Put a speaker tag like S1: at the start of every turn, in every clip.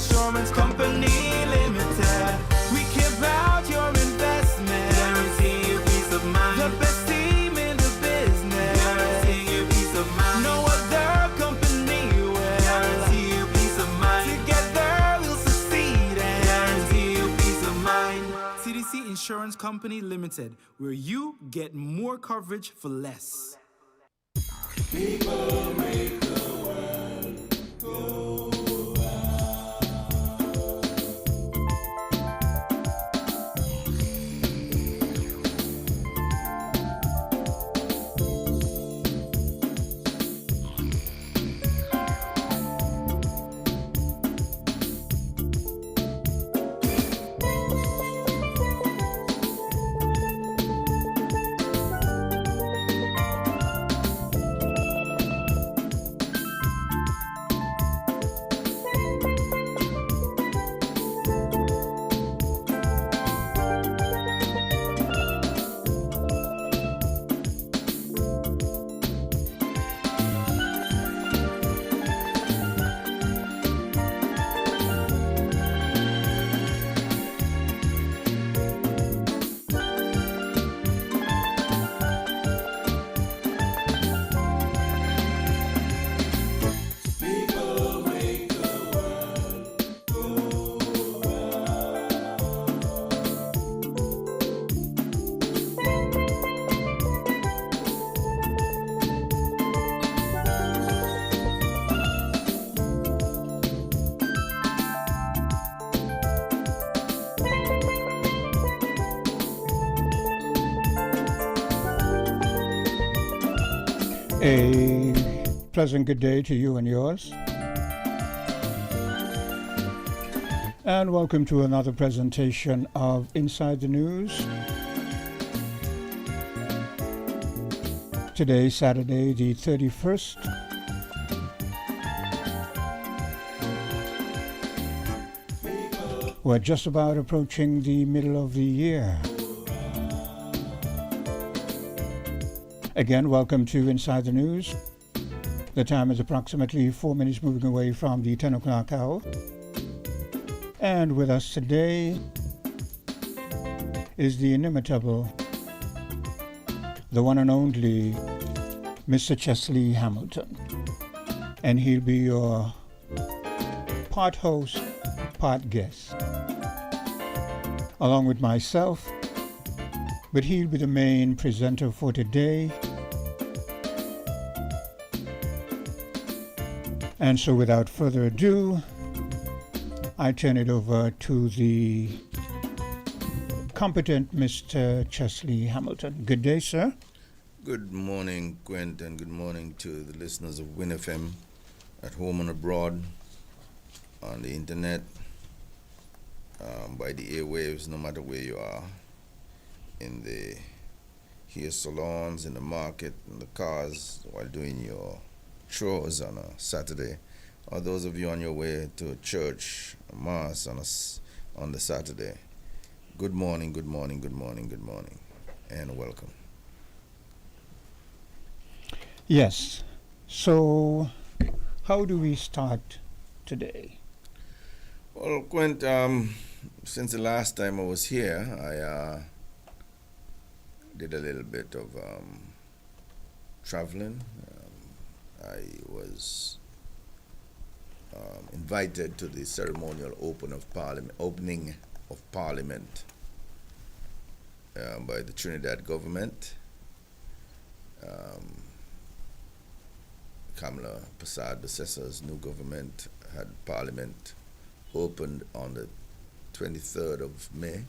S1: Insurance Company Limited. We care about your investment. Guarantee you peace of mind. The best team in the business. Guarantee you peace of mind. No other company will. Guarantee you peace of mind. Together we'll succeed and guarantee you peace of mind. CDC Insurance Company Limited, where you get more coverage for less. People make the world go.
S2: A pleasant good day to you and yours. And welcome to another presentation of Inside the News. Today, Saturday, the 31st. We're just about approaching the middle of the year. Again, welcome to Inside the News. The time is approximately 4 minutes moving away from the 10 o'clock hour. And with us today is the inimitable, the one and only Mr. Chesley Hamilton. And he'll be your part host, part guest, along with myself. But he'll be the main presenter for today. And so without further ado, I turn it over to the competent Mr. Chesley Hamilton. Good day, sir.
S3: Good morning, Quint, and good morning to the listeners of winnfm at home and abroad, on the internet, by the airwaves, no matter where you are, in the hair salons, in the market, in the cars, while doing your chores on a Saturday, or those of you on your way to church, mass on the Saturday. Good morning, good morning, good morning, good morning, and welcome.
S2: Yes. So, how do we start today?
S3: Well, Quint, since the last time I was here, I did a little bit of traveling. I was invited to the ceremonial opening of Parliament by the Trinidad government. Kamala Persad-Bessessa's new government had Parliament opened on the 23rd of May,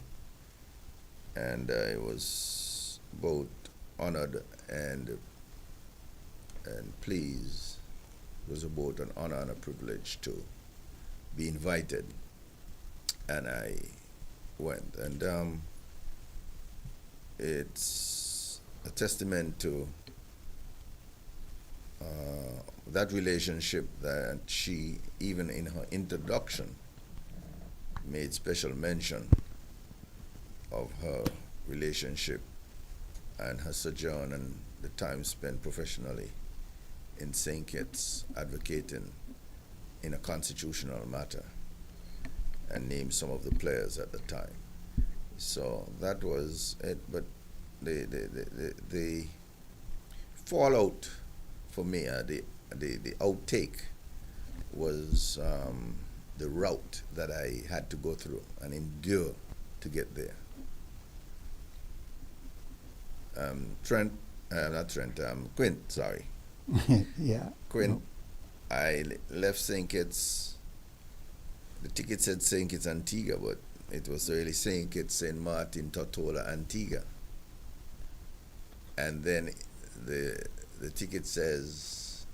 S3: and I was both honored and pleased. It was both an honor and a privilege to be invited, and I went. And it's a testament to that relationship that she, even in her introduction, made special mention of her relationship and her sojourn and the time spent professionally in St. Kitts advocating in a constitutional matter. and name some of the players at the time. So that was it. But the fallout for me, the outtake was the route that I had to go through and endure to get there. Quint, sorry.
S2: Yeah.
S3: Quint, I left St. Kitts. The ticket said St. Kitts, Antigua, but it was really St. Kitts, St. Martin, Tortola, Antigua. And then the ticket says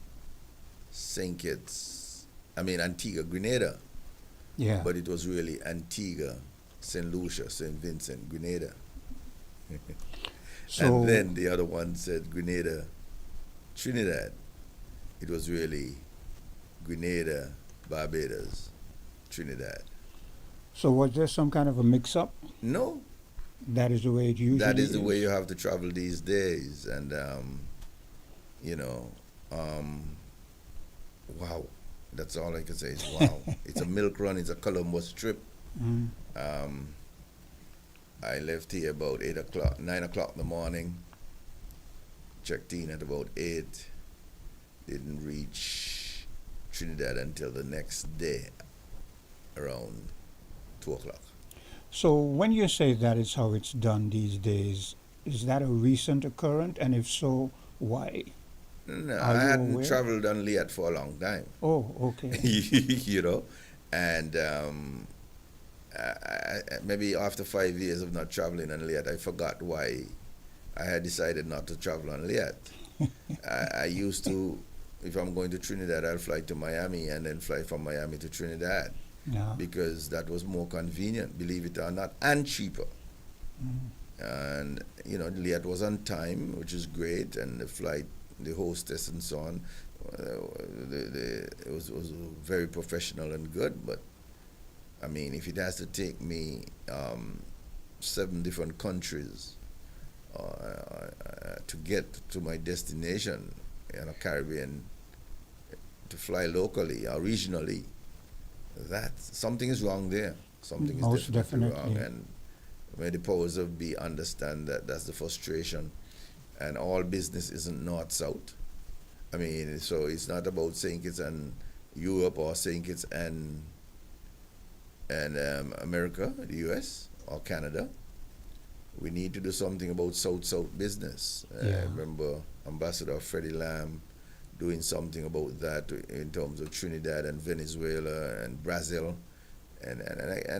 S3: Antigua, Grenada.
S2: Yeah.
S3: But it was really Antigua, St. Lucia, St. Vincent, Grenada.
S2: So,
S3: And then the other one said Grenada, Trinidad. It was really Grenada, Barbados, Trinidad.
S2: so was there some kind of a mix-up?
S3: No,
S2: That is the way it usually is.
S3: that is the way you have to travel these days. And, wow, that's all I can say is wow. It's a milk run, it's a Columbus trip.
S2: Mm.
S3: I left here about 9 o'clock in the morning, checked in at about 8, didn't reach Trinidad until the next day around 2 o'clock.
S2: So when you say that is how it's done these days, is that a recent occurrence? And if so, why?
S3: No,
S2: Are
S3: I
S2: you
S3: hadn't
S2: aware?
S3: traveled on Liat for a long time.
S2: Oh, okay.
S3: And maybe after 5 years of not traveling on Liat, I forgot why I had decided not to travel on Liat. I used to, if I'm going to Trinidad, I'll fly to Miami and then fly from Miami to Trinidad
S2: Yeah.
S3: because that was more convenient, believe it or not, and cheaper. And, Liat was on time, which is great, and the flight, the hostess and so on, it was very professional and good, but I mean, if it has to take me 7 different countries to get to my destination in a Caribbean, to fly locally or regionally, that something is wrong there. Something is
S2: Most
S3: definitely
S2: definitely.
S3: wrong, and may the powers of be understand that that's the frustration, and all business isn't north-south. I mean, so it's not about St. Kitts and Europe or St. Kitts and America, the U.S. or Canada. We need to do something about South-South business.
S2: Yeah.
S3: I remember Ambassador Freddie Lam doing something about that in terms of Trinidad and Venezuela and Brazil. And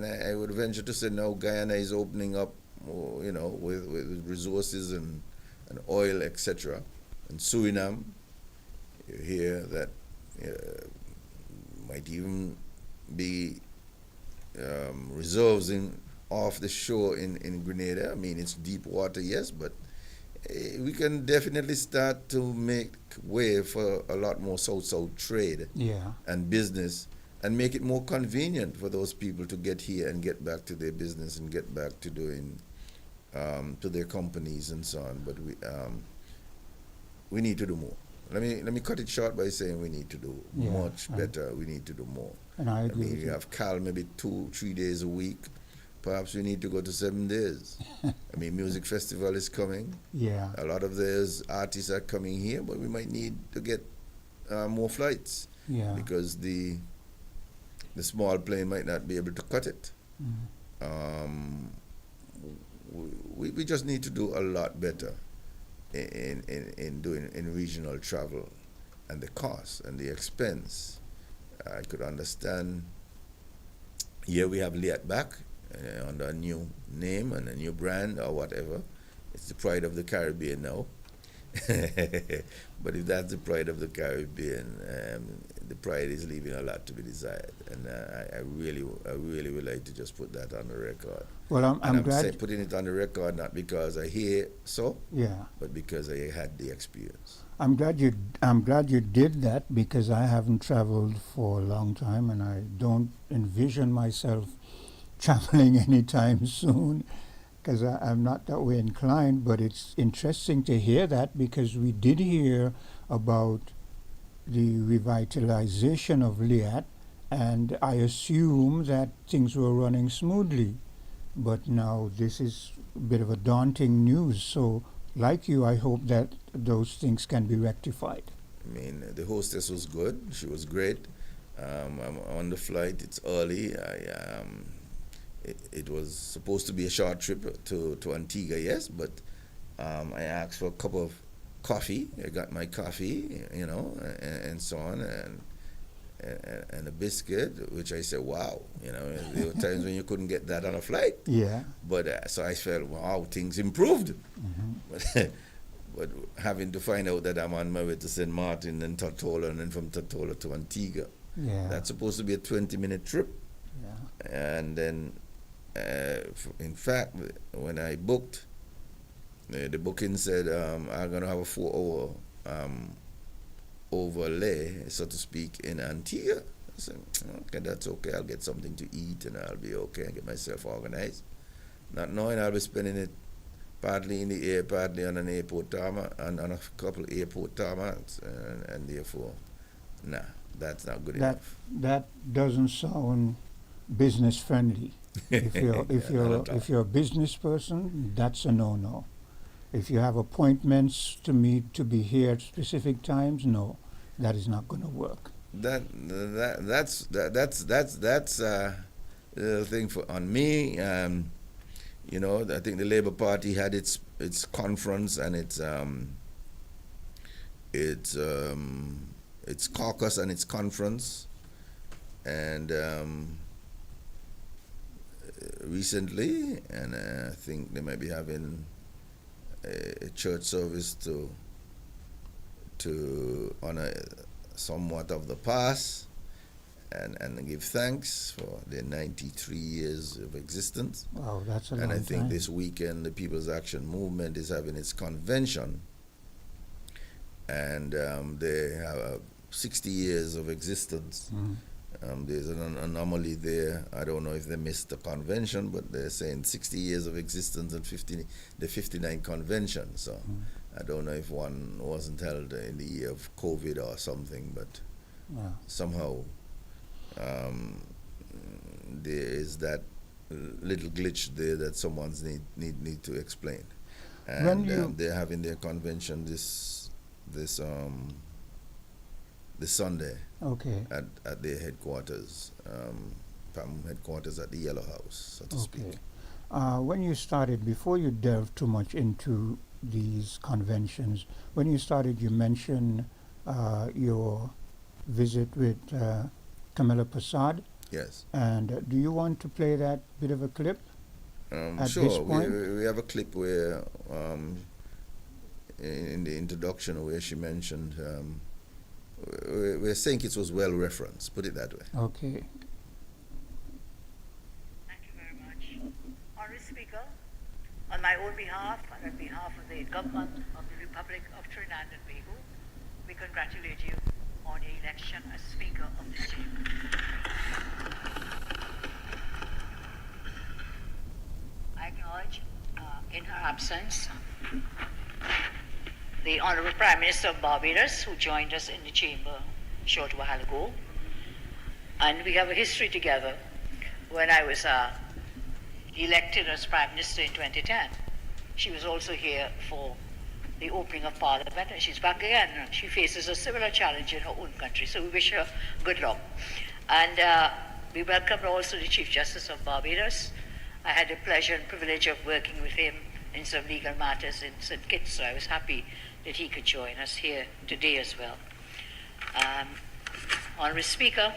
S3: I would venture to say now Guyana is opening up, with resources and oil, etc. And Suriname, you hear that might even be reserves off the shore in Grenada. I mean, it's deep water, yes, but we can definitely start to make way for a lot more South-South trade
S2: Yeah.
S3: and business, and make it more convenient for those people to get here and get back to their business and get back to doing to their companies and so on. But we need to do more. Let me cut it short by saying we need to do much better. We need to do more.
S2: And I agree
S3: mean,
S2: with
S3: we
S2: you.
S3: have Cal maybe 2-3 days a week. Perhaps we need to go to 7 days. I mean, music festival is coming.
S2: Yeah.
S3: A lot of those artists are coming here, but we might need to get more flights
S2: Yeah.
S3: because the small plane might not be able to cut it. We just need to do a lot better in doing in regional travel, and the cost and the expense. I could understand. Here we have Liat back under a new name and a new brand or whatever. It's the pride of the Caribbean now. But if that's the pride of the Caribbean, the pride is leaving a lot to be desired, and I really would like to just put that on the record.
S2: Well, I'm glad.
S3: Putting it on the record not because I hear so,
S2: Yeah.
S3: but because I had the experience.
S2: I'm glad you did that, because I haven't traveled for a long time, and I don't envision myself traveling anytime soon, because I'm not that way inclined. But it's interesting to hear that, because we did hear about the revitalization of Liat, and I assume that things were running smoothly. But now this is a bit of a daunting news. So, like you, I hope that those things can be rectified.
S3: I mean, the hostess was good. She was great. I'm on the flight. It's early. It was supposed to be a short trip to Antigua, yes, but I asked for a cup of coffee. I got my coffee, and so on, and a biscuit, which I said, wow, there were times when you couldn't get that on a flight.
S2: Yeah.
S3: But so I felt, wow, things improved. But having to find out that I'm on my way to St. Martin and Tortola, and then from Tortola to Antigua, that's supposed to be a 20-minute trip.
S2: Yeah.
S3: And then, in fact, when I booked, the booking said I'm going to have a 4-hour overlay, so to speak, in Antigua. I said, okay, that's okay. I'll get something to eat and I'll be okay and get myself organized. Not knowing I'll be spending it partly in the air, partly on an airport tarmac, and on a couple of airport tarmacs, and therefore, nah, that's not good enough.
S2: That doesn't sound business friendly. If you're a business person, that's a no-no. If you have appointments to meet to be here at specific times, no, that is not going to work.
S3: That's the thing on me. I think the Labour Party had its conference and its caucus and its conference, and recently, and I think they might be having a church service to honor somewhat of the past and give thanks for their 93 years of existence.
S2: Wow, that's a long
S3: time. And I think
S2: time.
S3: this weekend the People's Action Movement is having its convention, and they have 60 years of existence. There's an anomaly there. I don't know if they missed the convention, but they're saying 60 years of existence and the 59th convention. So I don't know if one wasn't held in the year of COVID or something, but somehow there is that little glitch there that someone's need to explain. And they're having their convention this Sunday.
S2: Okay.
S3: At their headquarters, PAM headquarters at the Yellow House, so to speak.
S2: When you started, before you delved too much into these conventions, when you started, you mentioned your visit with Kamala Prasad.
S3: Yes.
S2: And do you want to play that bit of a clip? At
S3: sure.
S2: this point?
S3: We have a clip where, in the introduction, where she mentioned. We're saying it was well referenced. Put it that way.
S2: Okay.
S4: Thank you very much. Honourable Speaker, on my own behalf and on behalf of the government of the Republic of Trinidad and Tobago, we congratulate you on your election as Speaker of this Chamber. I acknowledge, in her absence, the Honourable Prime Minister of Barbados, who joined us in the chamber a short while ago. And we have a history together. When I was elected as Prime Minister in 2010, she was also here for the opening of Parliament, and she's back again. She faces a similar challenge in her own country, so we wish her good luck. And we welcome also the Chief Justice of Barbados. I had the pleasure and privilege of working with him in some legal matters in St. Kitts, so I was happy that he could join us here today as well. Honourable Speaker,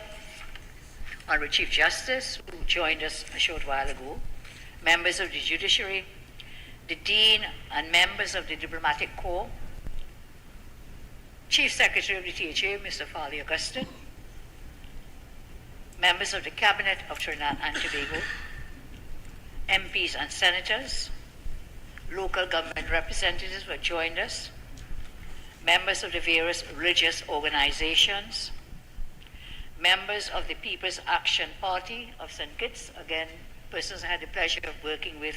S4: Honourable Chief Justice, who joined us a short while ago, members of the Judiciary, the Dean and members of the Diplomatic Corps, Chief Secretary of the THA, Mr. Farley Augustin, members of the Cabinet of Trinidad and Tobago, MPs and Senators, local government representatives who have joined us, members of the various religious organizations, members of the People's Action Party of St. Kitts, again, persons I had the pleasure of working with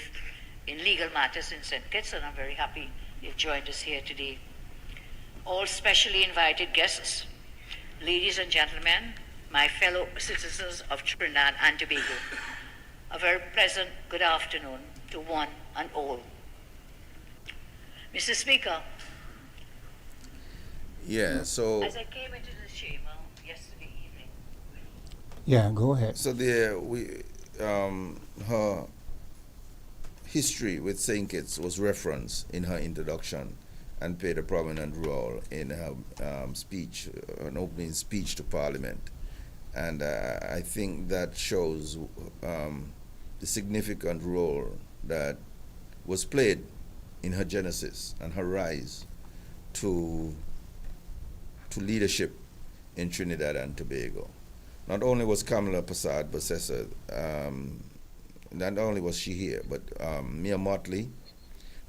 S4: in legal matters in St. Kitts, and I'm very happy you've joined us here today. All specially invited guests, ladies and gentlemen, my fellow citizens of Trinidad and Tobago, a very pleasant good afternoon to one and all. Mr. Speaker,
S3: Yeah, so
S4: as I came into the chamber yesterday evening,
S2: Yeah, go ahead.
S3: so there we her history with St. Kitts was referenced in her introduction and played a prominent role in her speech, an opening speech to Parliament. And I think that shows the significant role that was played in her genesis and her rise to leadership in Trinidad and Tobago. Not only was Kamala Persad Bessessa, not only was she here, but Mia Motley,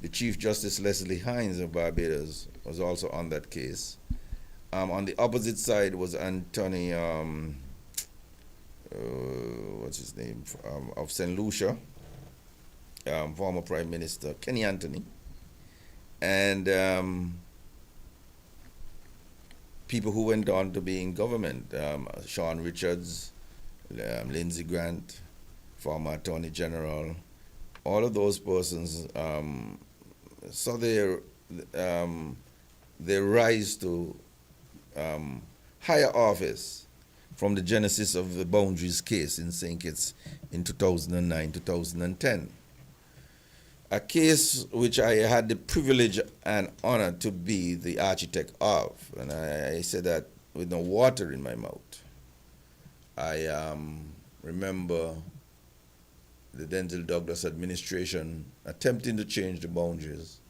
S3: the Chief Justice Leslie Hines of Barbados was also on that case. On the opposite side was Anthony, what's his name, of St. Lucia, former Prime Minister Kenny Anthony, and people who went on to be in government, Sean Richards, Lindsey Grant, former Attorney General, all of those persons saw their rise to higher office from the genesis of the Boundaries case in St. Kitts in 2009, 2010. A case which I had the privilege and honor to be the architect of, and I say that with no water in my mouth. I remember the Denzel Douglas administration attempting to change the boundaries.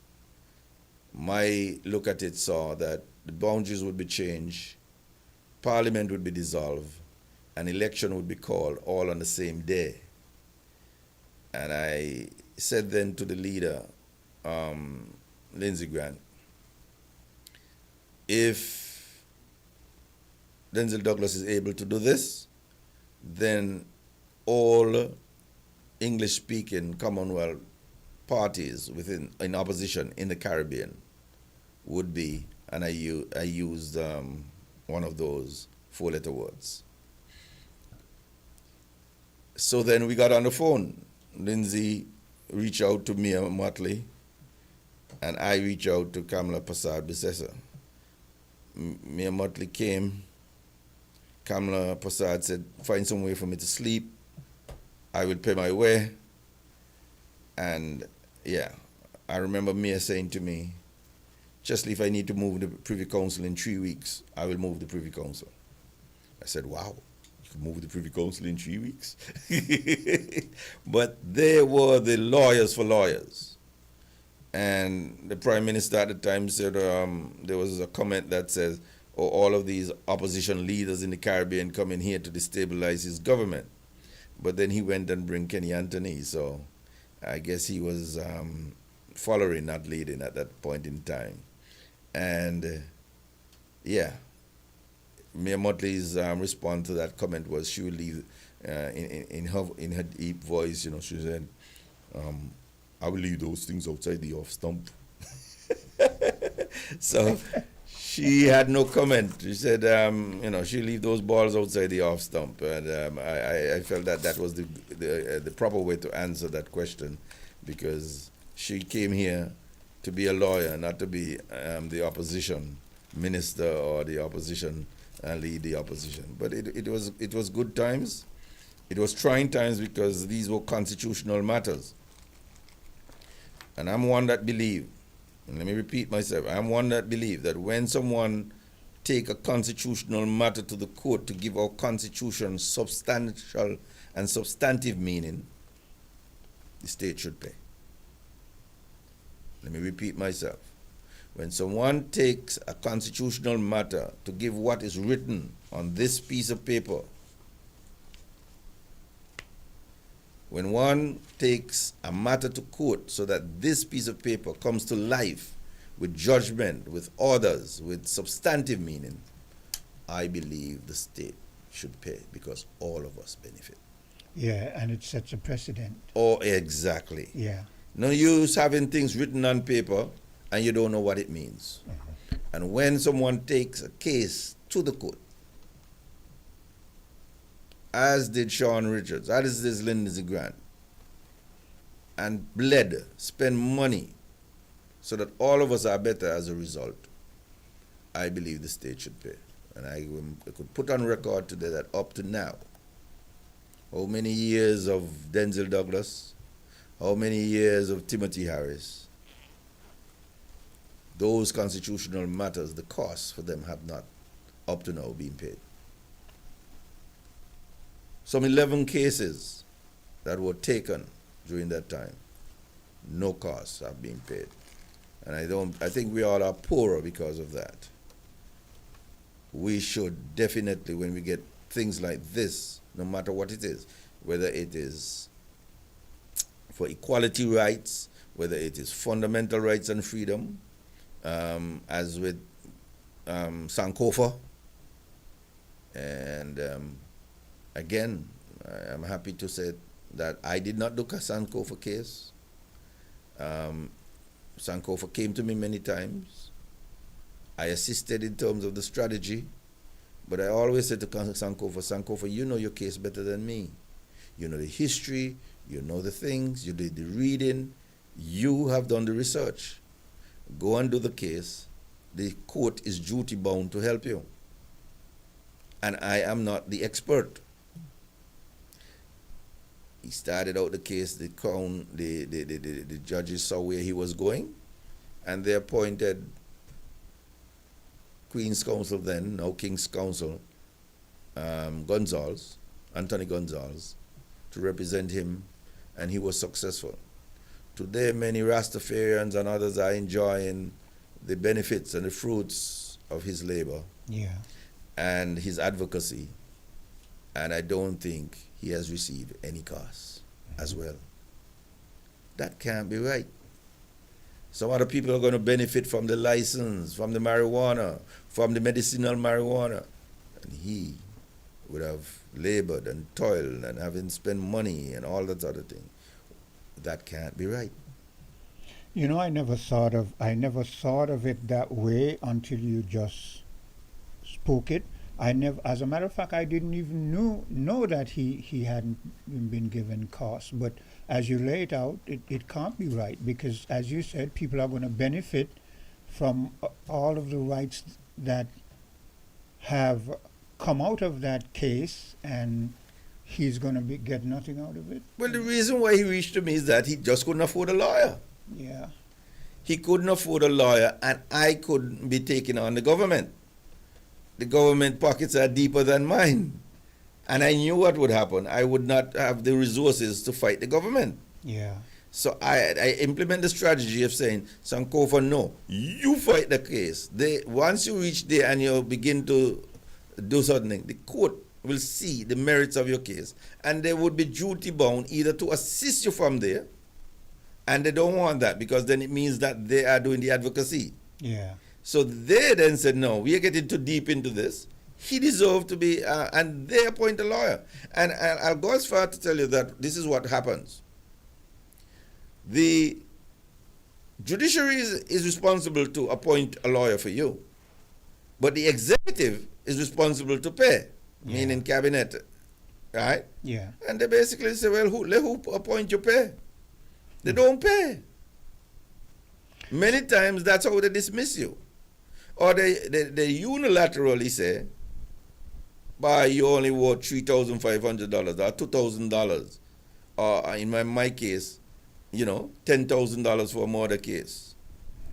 S3: My look at it saw that the boundaries would be changed, Parliament would be dissolved, an election would be called all on the same day. And I said then to the leader, Lindsey Grant, if Denzel Douglas is able to do this, then all English-speaking Commonwealth parties in opposition in the Caribbean would be, and I used one of those four-letter words. So then we got on the phone. Lindsay reached out to Mia Motley, and I reached out to Kamala Persad Bessessa. Mia Motley came. Kamala Persad said, find some way for me to sleep. I will pay my way. And yeah, I remember Mia saying to me, Chesley, if I need to move the Privy Council in 3 weeks, I will move the Privy Council. I said, wow, you can move the Privy Council in 3 weeks? But they were the lawyers for lawyers. And the Prime Minister at the time said, there was a comment that says, oh, all of these opposition leaders in the Caribbean coming here to destabilize his government. But then he went and bring Kenny Anthony, so I guess he was following, not leading at that point in time. And yeah, Mayor Motley's response to that comment was she would leave in her deep voice, you know, she said, I will leave those things outside the off stump. So she had no comment. She said, you know, she'll leave those balls outside the off stump. And I felt that was the proper way to answer that question, because she came here to be a lawyer, not to be the opposition minister or the opposition lead the opposition. But it was good times. It was trying times because these were constitutional matters. And I'm one that believe, and let me repeat myself, I'm one that believe that when someone take a constitutional matter to the court to give our constitution substantial and substantive meaning, the state should pay. Let me repeat myself. When someone takes a constitutional matter to give what is written on this piece of paper, when one takes a matter to court so that this piece of paper comes to life with judgment, with orders, with substantive meaning, I believe the state should pay because all of us benefit.
S2: Yeah, and it sets a precedent.
S3: Oh, exactly.
S2: Yeah.
S3: No use having things written on paper and you don't know what it means. And when someone takes a case to the court as did Sean Richards, as did Lindsey Grant, and bled, spend money so that all of us are better as a result, I believe the state should pay. And I could put on record today that up to now, how many years of Denzel Douglas, how many years of Timothy Harris, those constitutional matters, the costs for them have not up to now been paid. Some 11 cases that were taken during that time, no costs have been paid. And I think we all are poorer because of that. We should definitely, when we get things like this, no matter what it is, whether it is for equality rights, whether it is fundamental rights and freedom, as with Sankofa, and again, I'm happy to say that I did not do a Sankofa case. Sankofa came to me many times. I assisted in terms of the strategy, but I always said to Sankofa, you know your case better than me. You know the history, you know the things, you did the reading, you have done the research. Go and do the case. The court is duty bound to help you. And I am not the expert. He started out the case, the judges saw where he was going, and they appointed Queen's Counsel then, now King's Counsel, Anthony Gonzalez, to represent him, and he was successful. Today, many Rastafarians and others are enjoying the benefits and the fruits of his labor and his advocacy, and I don't think he has received any costs as well. That can't be right. Some other people are going to benefit from the license, from the marijuana, from the medicinal marijuana. And he would have labored and toiled and having spent money and all that other thing. That can't be right.
S2: You know, I never thought of it that way until you just spoke it. As a matter of fact, I didn't even know that he hadn't been given costs. But as you lay it out, it can't be right, because, as you said, people are going to benefit from all of the rights that have come out of that case, and he's going to get nothing out of it.
S3: Well, the reason why he reached to me is that he just couldn't afford a lawyer.
S2: Yeah.
S3: He couldn't afford a lawyer, and I couldn't be taking on the government. The government pockets are deeper than mine. And I knew what would happen. I would not have the resources to fight the government.
S2: Yeah.
S3: So I implement the strategy of saying, Sankofa, no, you fight the case. Once you reach there and you begin to do something, the court will see the merits of your case. And they would be duty bound either to assist you from there, and they don't want that, because then it means that they are doing the advocacy.
S2: Yeah.
S3: So they then said, no, we are getting too deep into this. He deserved to be, and they appoint a lawyer. And I'll go as far to tell you that this is what happens. The judiciary is responsible to appoint a lawyer for you, but the executive is responsible to pay, meaning cabinet, right?
S2: Yeah.
S3: And they basically say, well, who appoint you pay? They don't pay. Many times that's how they dismiss you. Or they unilaterally say, "By you only worth $3,500 or $2,000," or in my case, $10,000 for a murder case.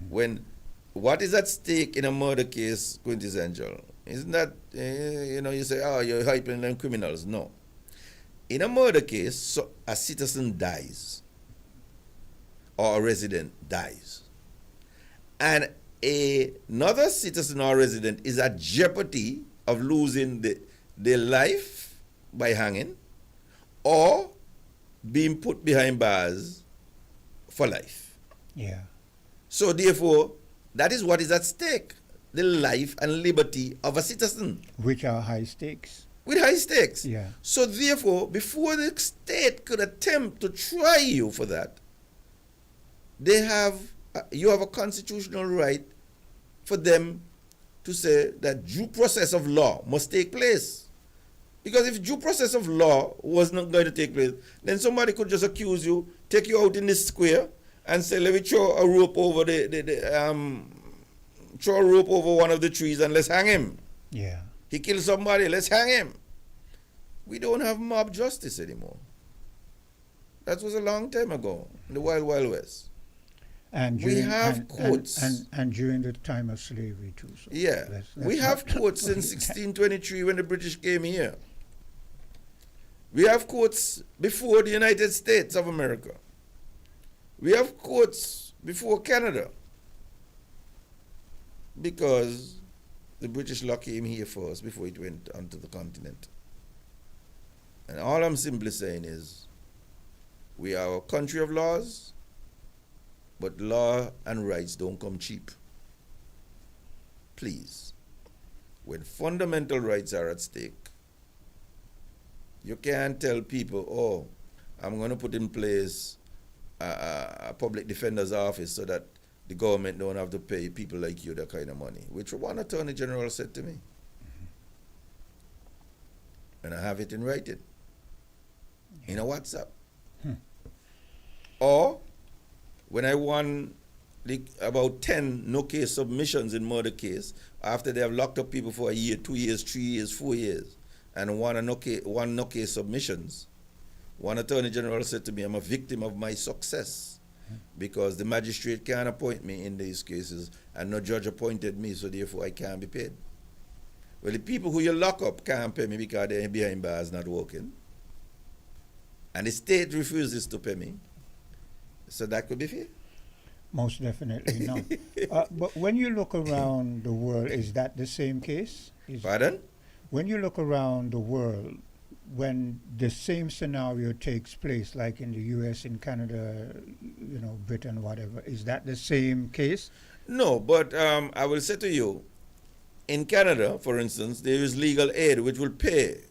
S3: When what is at stake in a murder case, quintessential? Isn't that you say, "Oh, you're hyping them criminals"? No. In a murder case, a citizen dies or a resident dies, and another citizen or resident is at jeopardy of losing their life by hanging or being put behind bars for life.
S2: Yeah.
S3: So therefore, that is what is at stake, the life and liberty of a citizen.
S2: Which are high stakes.
S3: With high stakes.
S2: Yeah.
S3: So therefore, before the state could attempt to try you for that, you have a constitutional right for them to say that due process of law must take place. Because if due process of law was not going to take place, then somebody could just accuse you, take you out in the square, and say, let me throw a rope over throw a rope over one of the trees and let's hang him.
S2: Yeah.
S3: He killed somebody, let's hang him. We don't have mob justice anymore. That was a long time ago, in the Wild Wild West.
S2: And
S3: We have courts.
S2: And during the time of slavery too. So
S3: Yeah, we have courts since 1623 when the British came here. We have courts before the United States of America. We have courts before Canada. Because the British law came here first before it went onto the continent. And all I'm simply saying is, we are a country of laws, but law and rights don't come cheap. Please, when fundamental rights are at stake, you can't tell people, oh, I'm going to put in place a public defender's office so that the government don't have to pay people like you that kind of money, which one attorney general said to me. And I have it in writing, in a WhatsApp. Or when I won about 10 no-case submissions in murder case, after they have locked up people for a year, 2 years, 3 years, 4 years, and one no-case submissions, one attorney general said to me, I'm a victim of my success because the magistrate can't appoint me in these cases and no judge appointed me, so therefore I can't be paid. Well, the people who you lock up can't pay me because they're behind bars not working. And the state refuses to pay me. So that could be fair.
S2: Most definitely not. But when you look around the world, is that the same case?
S3: Pardon?
S2: When you look around the world, when the same scenario takes place, like in the US, in Canada, Britain, whatever, is that the same case?
S3: No, but I will say to you, in Canada, for instance, there is legal aid which will pay,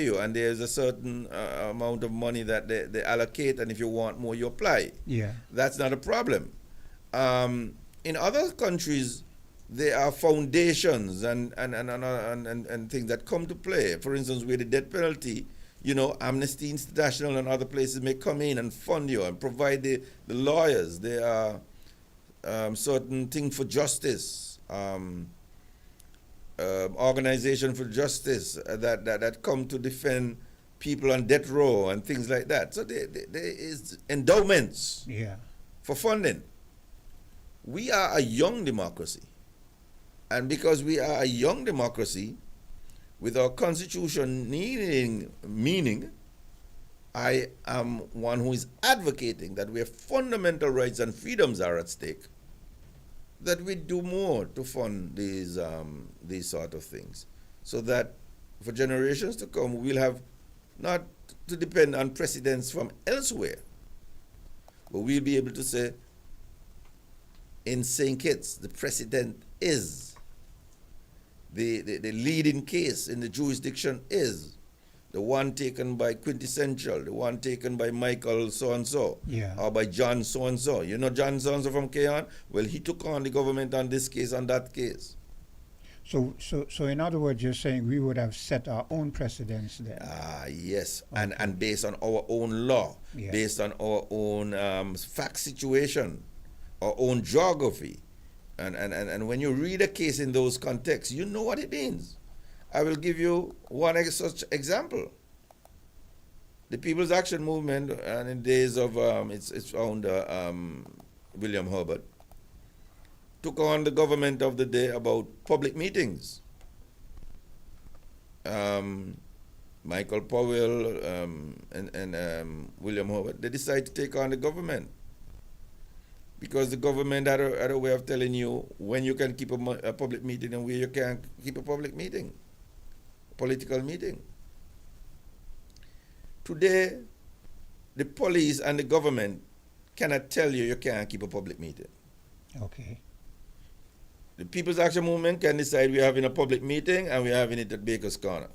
S3: you, and there's a certain amount of money that they allocate, and if you want more, you apply.
S2: Yeah.
S3: That's not a problem. In other countries, there are foundations and things that come to play. For instance, with the death penalty, Amnesty International and other places may come in and fund you and provide the lawyers. There are certain things for justice, organization for justice that come to defend people on death row and things like that. So there is endowments for funding. We are a young democracy. And because we are a young democracy, with our constitution needing meaning, I am one who is advocating that where fundamental rights and freedoms are at stake, that we do more to fund these sort of things, so that for generations to come, we'll have not to depend on precedents from elsewhere, but we'll be able to say, in St. Kitts, the precedent is, the leading case in the jurisdiction is the one taken by Quintessential, the one taken by Michael so-and-so, or by John so-and-so. You know John so-and-so from Keon? Well, he took on the government on this case, on that case.
S2: So in other words, you're saying we would have set our own precedents then?
S3: Yes, okay. and based on our own law, based on our own fact situation, our own geography. And when you read a case in those contexts, you know what it means. I will give you one such example. The People's Action Movement, and in days of its founder, William Herbert, took on the government of the day about public meetings. Michael Powell and William Herbert, they decided to take on the government. Because the government had a way of telling you when you can keep a public meeting and where you can't keep a public meeting, political meeting. Today, the police and the government cannot tell you can't keep a public meeting.
S2: Okay.
S3: The People's Action Movement can decide we're having a public meeting and we're having it at Baker's Corner.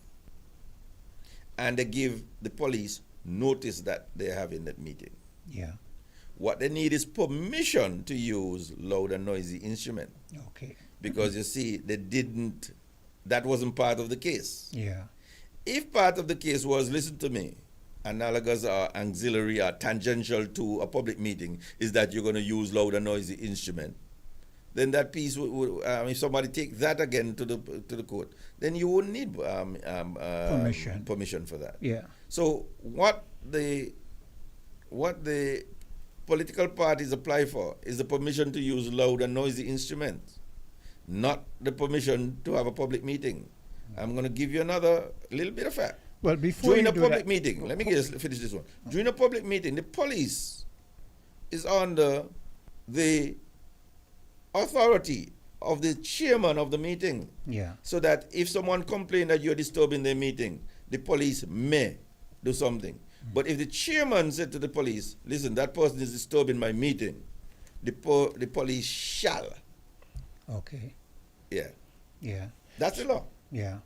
S3: And they give the police notice that they're having that meeting.
S2: Yeah.
S3: What they need is permission to use loud and noisy instrument.
S2: Okay.
S3: Because you see, they didn't that wasn't part of the case.
S2: Yeah.
S3: If part of the case was, listen to me, analogous or auxiliary or tangential to a public meeting, is that you're going to use loud and noisy instrument, then that piece would if somebody take that again to the court, then you wouldn't need permission for that.
S2: Yeah.
S3: So what the political parties apply for is the permission to use loud and noisy instruments, not the permission to have a public meeting. I'm going to give you another little bit of fact.
S2: Well, before
S3: During
S2: you
S3: a
S2: do
S3: public
S2: that,
S3: meeting, let me just finish this one. During a public meeting, the police is under the authority of the chairman of the meeting.
S2: Yeah.
S3: So that if someone complains that you're disturbing their meeting, the police may do something. But if the chairman said to the police, listen, that person is disturbing my meeting, the police shall.
S2: Okay.
S3: Yeah.
S2: Yeah.
S3: That's the law.
S2: Yeah.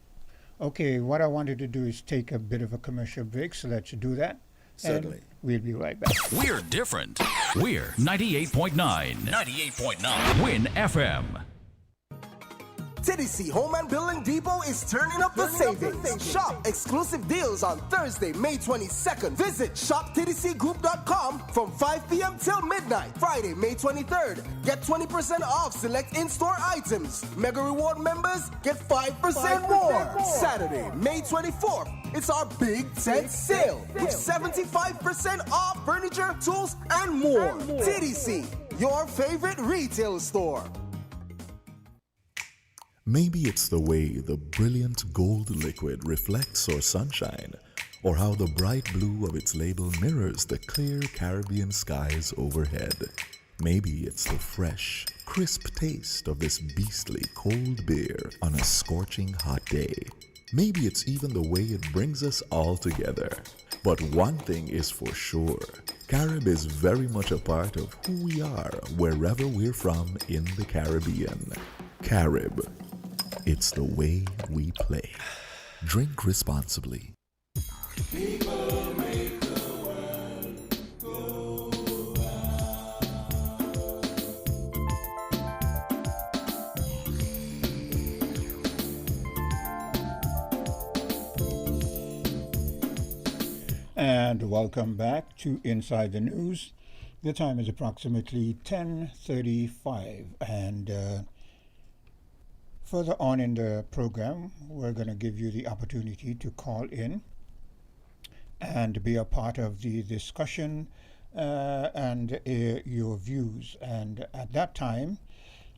S2: Okay, what I wanted to do is take a bit of a commercial break, so let's do that.
S3: Certainly.
S2: And we'll be right back.
S5: We're different. We're 98.9. 98.9. Win FM.
S6: TDC Home and Building Depot is turning up the savings. Shop exclusive deals on Thursday, May 22nd. Visit shoptdcgroup.com from 5 p.m. till midnight. Friday, May 23rd. Get 20% off select in-store items. Mega Reward members get 5% more. Saturday, May 24th. It's our Big Tent Sale with 75% off furniture, tools, and more. TDC, your favorite retail store.
S7: Maybe it's the way the brilliant gold liquid reflects our sunshine, or how the bright blue of its label mirrors the clear Caribbean skies overhead. Maybe it's the fresh, crisp taste of this beastly cold beer on a scorching hot day. Maybe it's even the way it brings us all together. But one thing is for sure, Carib is very much a part of who we are wherever we're from in the Caribbean. Carib. It's the way we play. Drink responsibly.
S1: People make the world go
S2: And welcome back to Inside the News. The time is approximately 10:35, and further on in the program, we're going to give you the opportunity to call in and be a part of the discussion and your views. And at that time,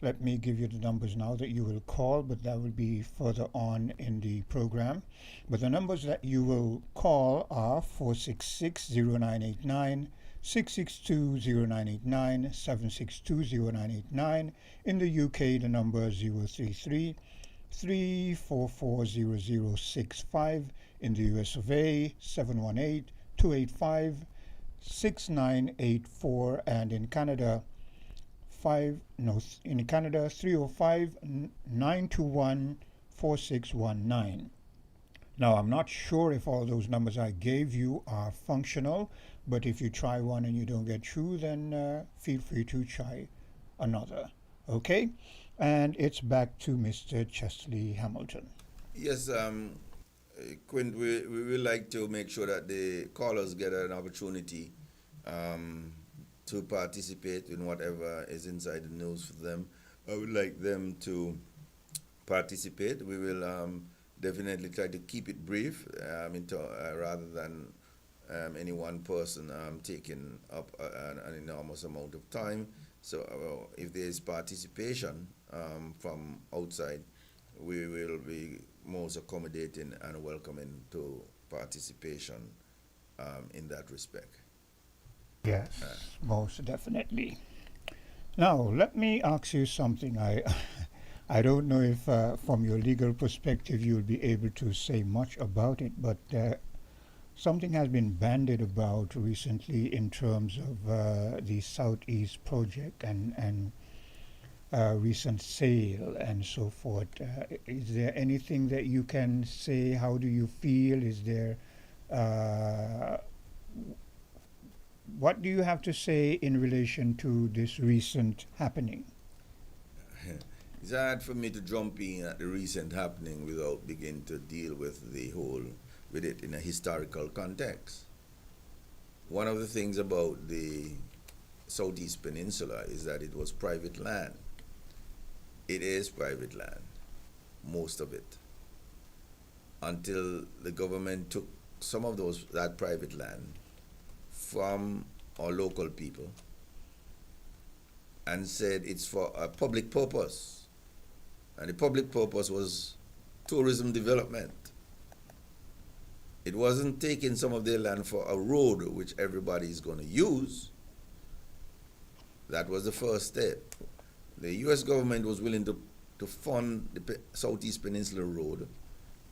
S2: let me give you the numbers now that you will call, but that will be further on in the program. But the numbers that you will call are 466-0989, 662-0989, 762-0989. In the UK, the number is 033-344-0065. In the US of A, 718-285-6984. And in Canada, 305-921-4619. Now, I'm not sure if all those numbers I gave you are functional, but if you try one and you don't get through, then feel free to try another. Okay? And it's back to Mr. Chesley Hamilton.
S3: Yes, Quint, we would like to make sure that the callers get an opportunity to participate in whatever is inside the news for them. I would like them to participate. We will definitely try to keep it brief, rather than any one person taking up an enormous amount of time. So if there is participation from outside, we will be most accommodating and welcoming to participation in that respect.
S2: Yes, most definitely. Now, let me ask you something. I don't know if from your legal perspective you'll be able to say much about it, but something has been bandied about recently in terms of the Southeast project and recent sale and so forth. Is there anything that you can say? How do you feel? Is there what do you have to say in relation to this recent happening?
S3: It's hard for me to jump in at the recent happening without beginning to deal with it in a historical context. One of the things about the Southeast Peninsula is that it was private land. It is private land, most of it, until the government took some of that private land from our local people and said it's for a public purpose. And the public purpose was tourism development. It wasn't taking some of their land for a road which everybody is going to use. That was the first step. The U.S. government was willing to fund the Southeast Peninsula Road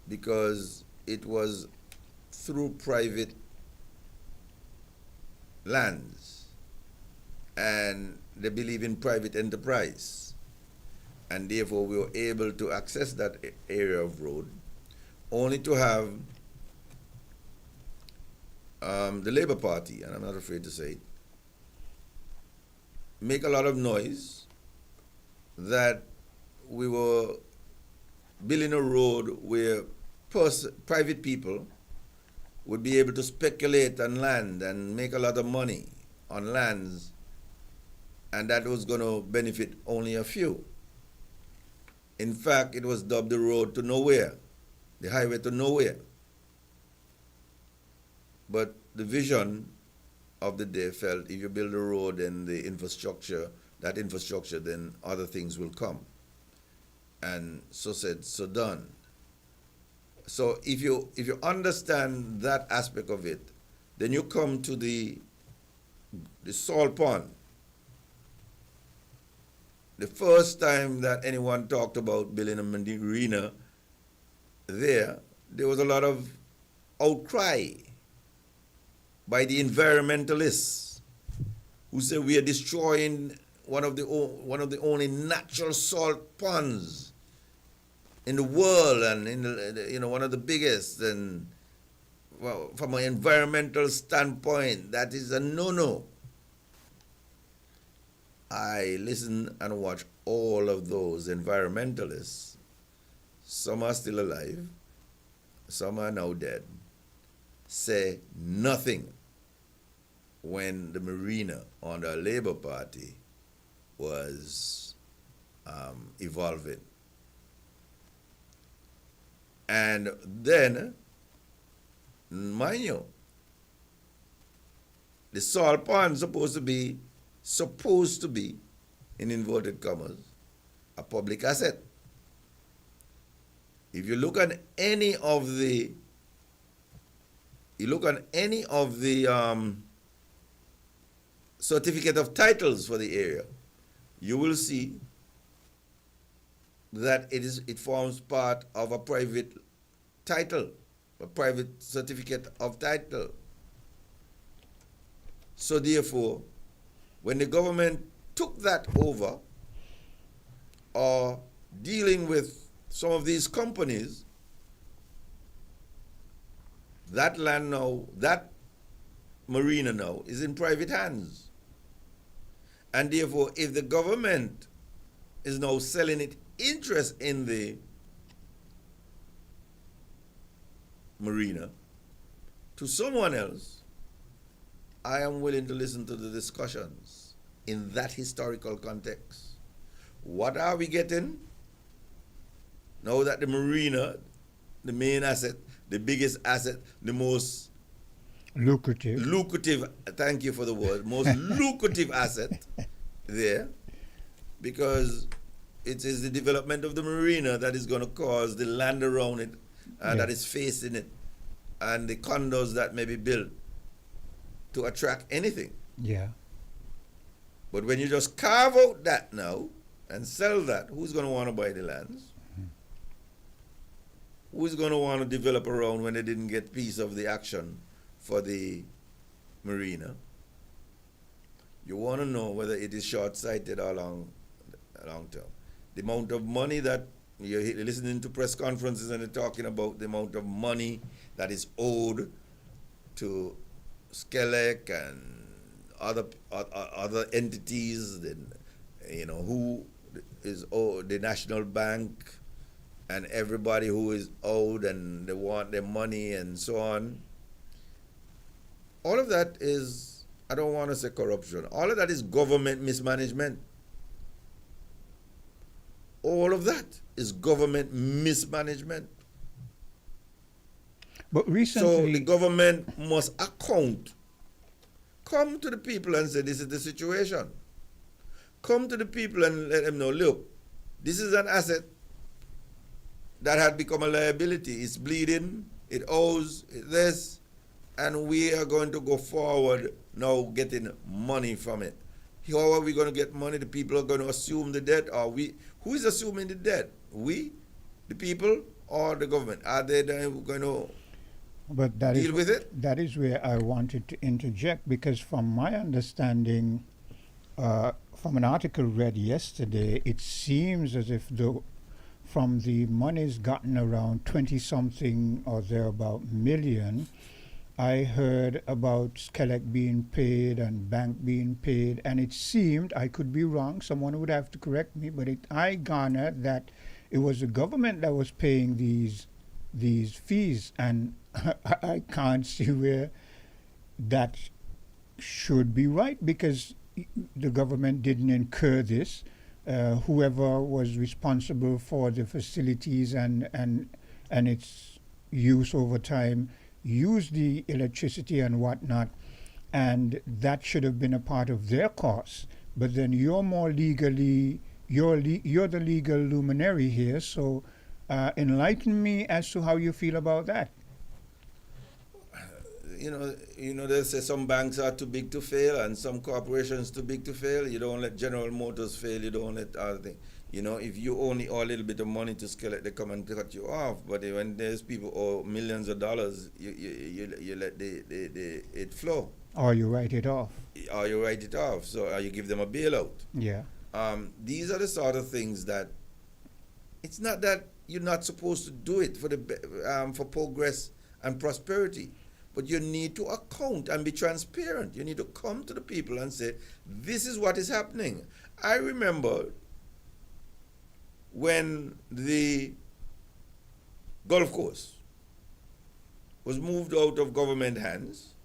S3: because it was through private lands, and they believe in private enterprise, and therefore we were able to access that area of road, only to have the Labour Party, and I'm not afraid to say it, make a lot of noise that we were building a road where private people would be able to speculate on land and make a lot of money on lands, and that was going to benefit only a few. In fact, it was dubbed the road to nowhere, the highway to nowhere. But the vision of the day felt if you build a road and the infrastructure, then other things will come. And so said, so done. So if you understand that aspect of it, then you come to the salt pond. The first time that anyone talked about building a marina there was a lot of outcry by the environmentalists who say we are destroying one of the only natural salt ponds in the world, and one of the biggest, and well, from an environmental standpoint, that is a no-no. I listen and watch all of those environmentalists. Some are still alive, some are now dead. Say nothing when the Marina under the Labour Party was evolving. And then, mind you, the salt pond supposed to be, in inverted commas, a public asset. If you look at any of the certificate of titles for the area, you will see that it forms part of a private title, a private certificate of title. So therefore, when the government took that over, or dealing with some of these companies, that land now, that marina now, is in private hands. And therefore, if the government is now selling it interest in the marina to someone else, I am willing to listen to the discussions in that historical context. What are we getting now that the marina, the main asset, the biggest asset, the most lucrative, thank you for the word, most lucrative asset there, because it is the development of the marina that is going to cause the land around it that is facing it, and the condos that may be built to attract anything.
S2: Yeah.
S3: But when you just carve out that now and sell that, who's going to want to buy the lands? Who's going to want to develop around when they didn't get piece of the action for the marina? You want to know whether it is short-sighted or long-term. The amount of money that you're listening to press conferences and they're talking about the amount of money that is owed to Skelec and other entities, then, who is owed, the National Bank, and everybody who is owed and they want their money and so on. All of that is, I don't want to say corruption, all of that is government mismanagement. All of that is government mismanagement.
S2: But
S3: So
S2: recently,
S3: the government must come to the people and say, this is the situation. Come to the people and let them know, look, this is an asset that had become a liability. It's bleeding, it owes this, and we are going to go forward now getting money from it. How are we going to get money? The people are going to assume the debt, or we? Who is assuming the debt? We, the people, or the government? Are they going to
S2: but that
S3: deal
S2: is
S3: with it?
S2: that is where I wanted to interject, because from my understanding, from an article read yesterday, it seems as if from the monies gotten around 20 something or thereabout million, I heard about Skelec being paid and bank being paid, and it seemed, I could be wrong, someone would have to correct me, but I garnered that it was the government that was paying these fees, and I can't see where that should be right, because the government didn't incur this. Whoever was responsible for the facilities and its use over time used the electricity and whatnot, and that should have been a part of their costs. But then you're more legally, you're the legal luminary here, so enlighten me as to how you feel about that.
S3: You know, they say some banks are too big to fail and some corporations too big to fail. You don't let General Motors fail. You don't let other things. You know, if you only owe a little bit of money to Skelec, they come and cut you off. But when there's people owe millions of dollars, you let it flow.
S2: Or you write it off.
S3: Or you write it off. So or you give them a bailout.
S2: Yeah.
S3: These are the sort of things that it's not that you're not supposed to do it for progress and prosperity. But you need to account and be transparent. You need to come to the people and say, this is what is happening. I remember when the golf course was moved out of government hands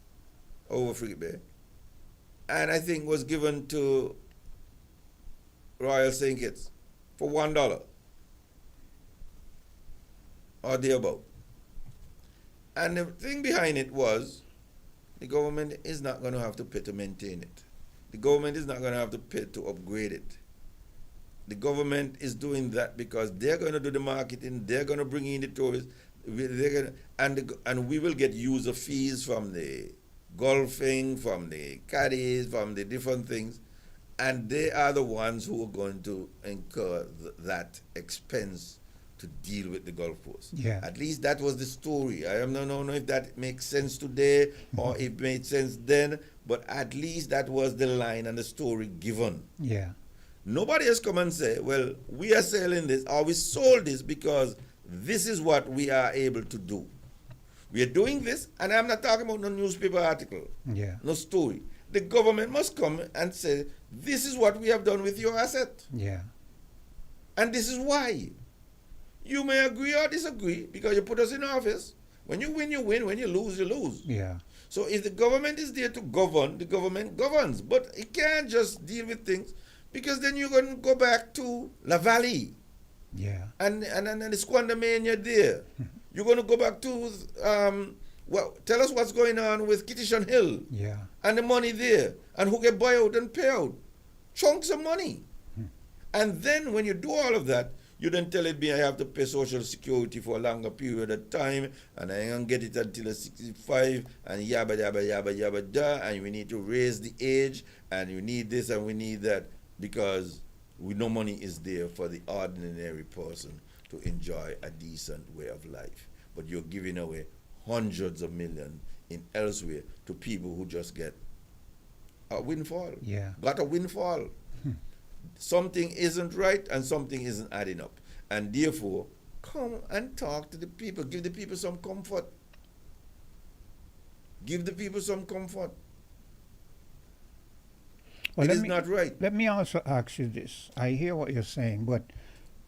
S3: over Frigate Bay, and I think was given to Royal St. Kitts for $1 or thereabout. And the thing behind it was the government is not going to have to pay to maintain it. The government is not going to have to pay to upgrade it. The government is doing that because they're going to do the marketing, they're going to bring in the tourists, and we will get user fees from the golfing, from the caddies, from the different things, and they are the ones who are going to incur that expense to deal with the golf course.
S2: Yeah.
S3: At least that was the story. I don't know if that makes sense today or it made sense then, but at least that was the line and the story given.
S2: Yeah.
S3: Nobody has come and said, well, we are selling this or we sold this because this is what we are able to do. We are doing this, and I'm not talking about no newspaper article, no story. The government must come and say, this is what we have done with your asset.
S2: Yeah.
S3: And this is why. You may agree or disagree because you put us in office. When you win, you win. When you lose, you lose.
S2: Yeah.
S3: So if the government is there to govern, the government governs. But it can't just deal with things because then you're going to go back to La Valley.
S2: Yeah.
S3: And the Squandermania there. You're going to go back to, tell us what's going on with Kittishan Hill.
S2: Yeah.
S3: And the money there. And who get buyout and pay out. Chunks of money. And then when you do all of that, you then tell me I have to pay Social Security for a longer period of time, and I ain't gonna get it until 65, and yabba yabba yabba yabba da, and we need to raise the age, and we need this and we need that, because no money is there for the ordinary person to enjoy a decent way of life. But you're giving away hundreds of millions in elsewhere to people who just get a windfall.
S2: Yeah.
S3: Got a windfall. Something isn't right and something isn't adding up. And therefore, come and talk to the people. Give the people some comfort. Give the people some comfort. It is not right.
S2: Let me also ask you this. I hear what you're saying, but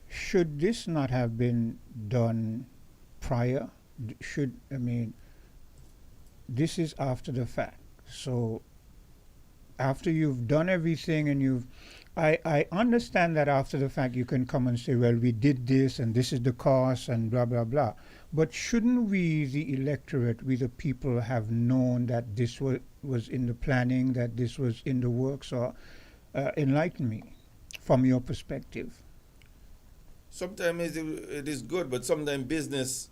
S2: should this not have been done prior? This is after the fact. So after you've done everything and I understand that after the fact you can come and say, well, we did this and this is the cost and blah, blah, blah. But shouldn't we, the electorate, we the people, have known that this was in the planning, that this was in the works? Or enlighten me from your perspective.
S3: Sometimes it is good, but sometimes business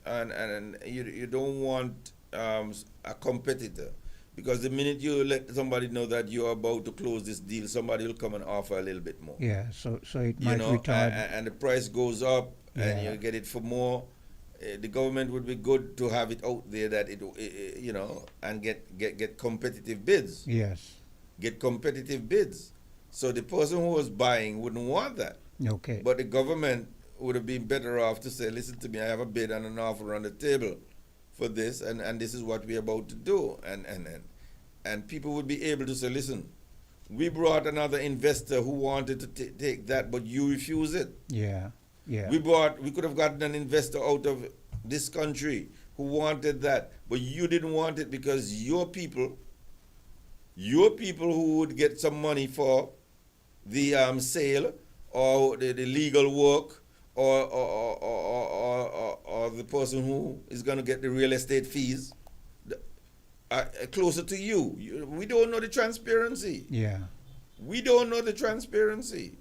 S3: and you don't want a competitor. Because the minute you let somebody know that you're about to close this deal, somebody will come and offer a little bit more.
S2: Yeah, so it might retard.
S3: And the price goes up, and you get it for more. The government would be good to have it out there that and get competitive bids.
S2: Yes.
S3: Get competitive bids. So the person who was buying wouldn't want that.
S2: Okay.
S3: But the government would have been better off to say, listen to me, I have a bid and an offer on the table for this, and this is what we're about to do. And people would be able to say, listen, we brought another investor who wanted to take that, but you refuse it.
S2: Yeah, yeah.
S3: We could have gotten an investor out of this country who wanted that, but you didn't want it because your people who would get some money for the sale or the legal work, or the person who is going to get the real estate fees, closer to you. We don't know the transparency.
S2: Yeah.
S3: We don't know the transparency.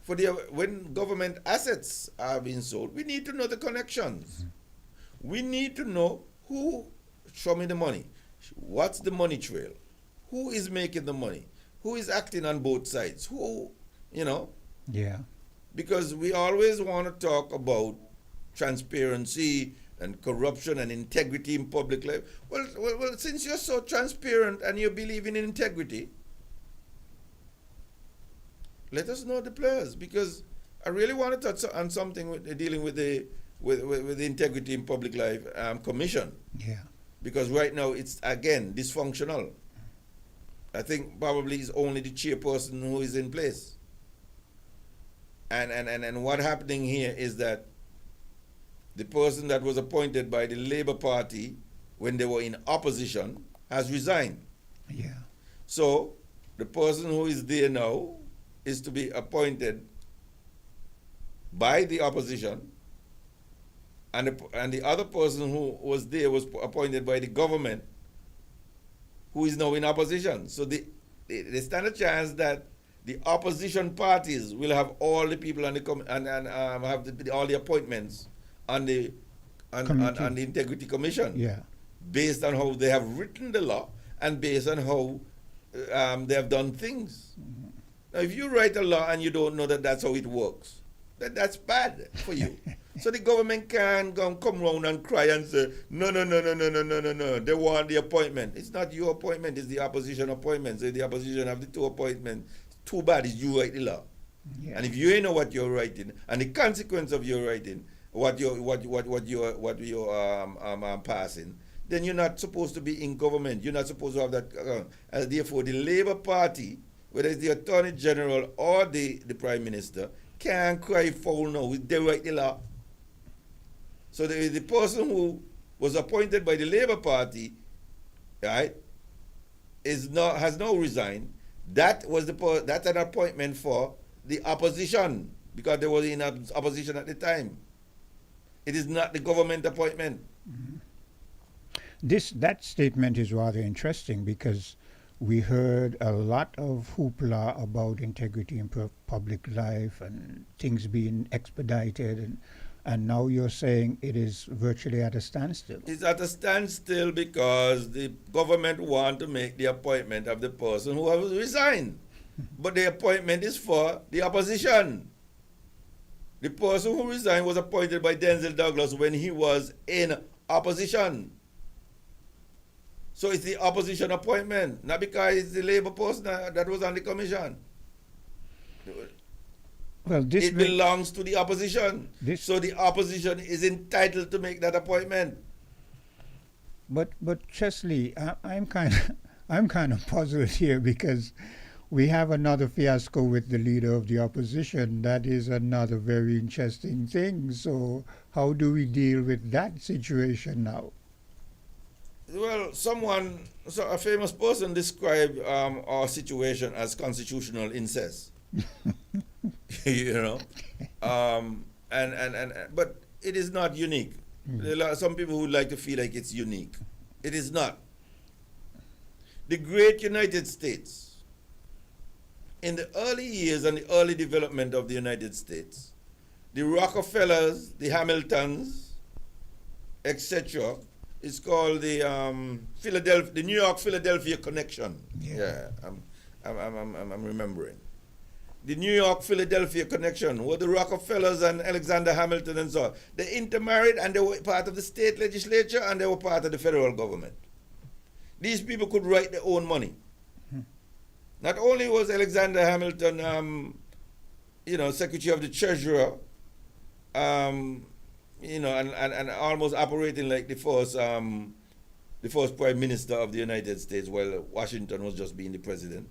S3: When government assets are being sold, we need to know the connections. We need to know who, show me the money. What's the money trail? Who is making the money? Who is acting on both sides?
S2: Yeah.
S3: Because we always want to talk about transparency and corruption and integrity in public life. Well, since you're so transparent and you believe in integrity, let us know the players, because I really want to touch on something dealing with the integrity in public life commission.
S2: Yeah. Because
S3: right now it's again dysfunctional. I think probably it's only the chairperson who is in place. And what happening here is that the person that was appointed by the Labour Party when they were in opposition has resigned.
S2: Yeah.
S3: So the person who is there now is to be appointed by the opposition, and the other person who was there was appointed by the government, who is now in opposition. So they stand a chance that the opposition parties will have all the people on the have all the appointments on the Integrity Commission.
S2: Yeah.
S3: Based on how they have written the law and based on how they have done things. Mm-hmm. Now, if you write a law and you don't know that that's how it works, that's bad for you. So the government can't come around and cry and say, no, they want the appointment. It's not your appointment, it's the opposition appointment. So the opposition have the two appointments. Too bad is you write the law. Yeah. And if you ain't know what you're writing and the consequence of your writing, what you're passing, then you're not supposed to be in government. You're not supposed to have that. And therefore, the Labour Party, whether it's the Attorney General or the Prime Minister, can't cry foul now. They write the law. So the person who was appointed by the Labour Party, right, has now resigned. That's an appointment for the opposition, because they were in opposition at the time. It is not the government appointment.
S2: Mm-hmm. That statement is rather interesting, because we heard a lot of hoopla about integrity in public life and things being expedited, and now you're saying it is virtually at a standstill.
S3: It's at a standstill because the government want to make the appointment of the person who has resigned. But the appointment is for the opposition. The person who resigned was appointed by Denzel Douglas when he was in opposition. So it's the opposition appointment, not because it's the Labour person that was on the commission.
S2: Well,
S3: it belongs to the opposition. So the opposition is entitled to make that appointment.
S2: But Chesley, I'm kind I'm kind of puzzled here because we have another fiasco with the leader of the opposition. That is another very interesting thing. So how do we deal with that situation now?
S3: Well, a famous person described our situation as constitutional incest. You know, but it is not unique. There are some people who like to feel like it's unique. It is not. The great United States, in the early years and the early development of the United States, the Rockefellers, the Hamiltons, etc., it's called the New York-Philadelphia connection. Yeah, I'm remembering. The New York-Philadelphia connection, where the Rockefellers and Alexander Hamilton and so on, they intermarried and they were part of the state legislature and they were part of the federal government. These people could write their own money. Not only was Alexander Hamilton, Secretary of the Treasurer, and almost operating like the first Prime Minister of the United States, while Washington was just being the president,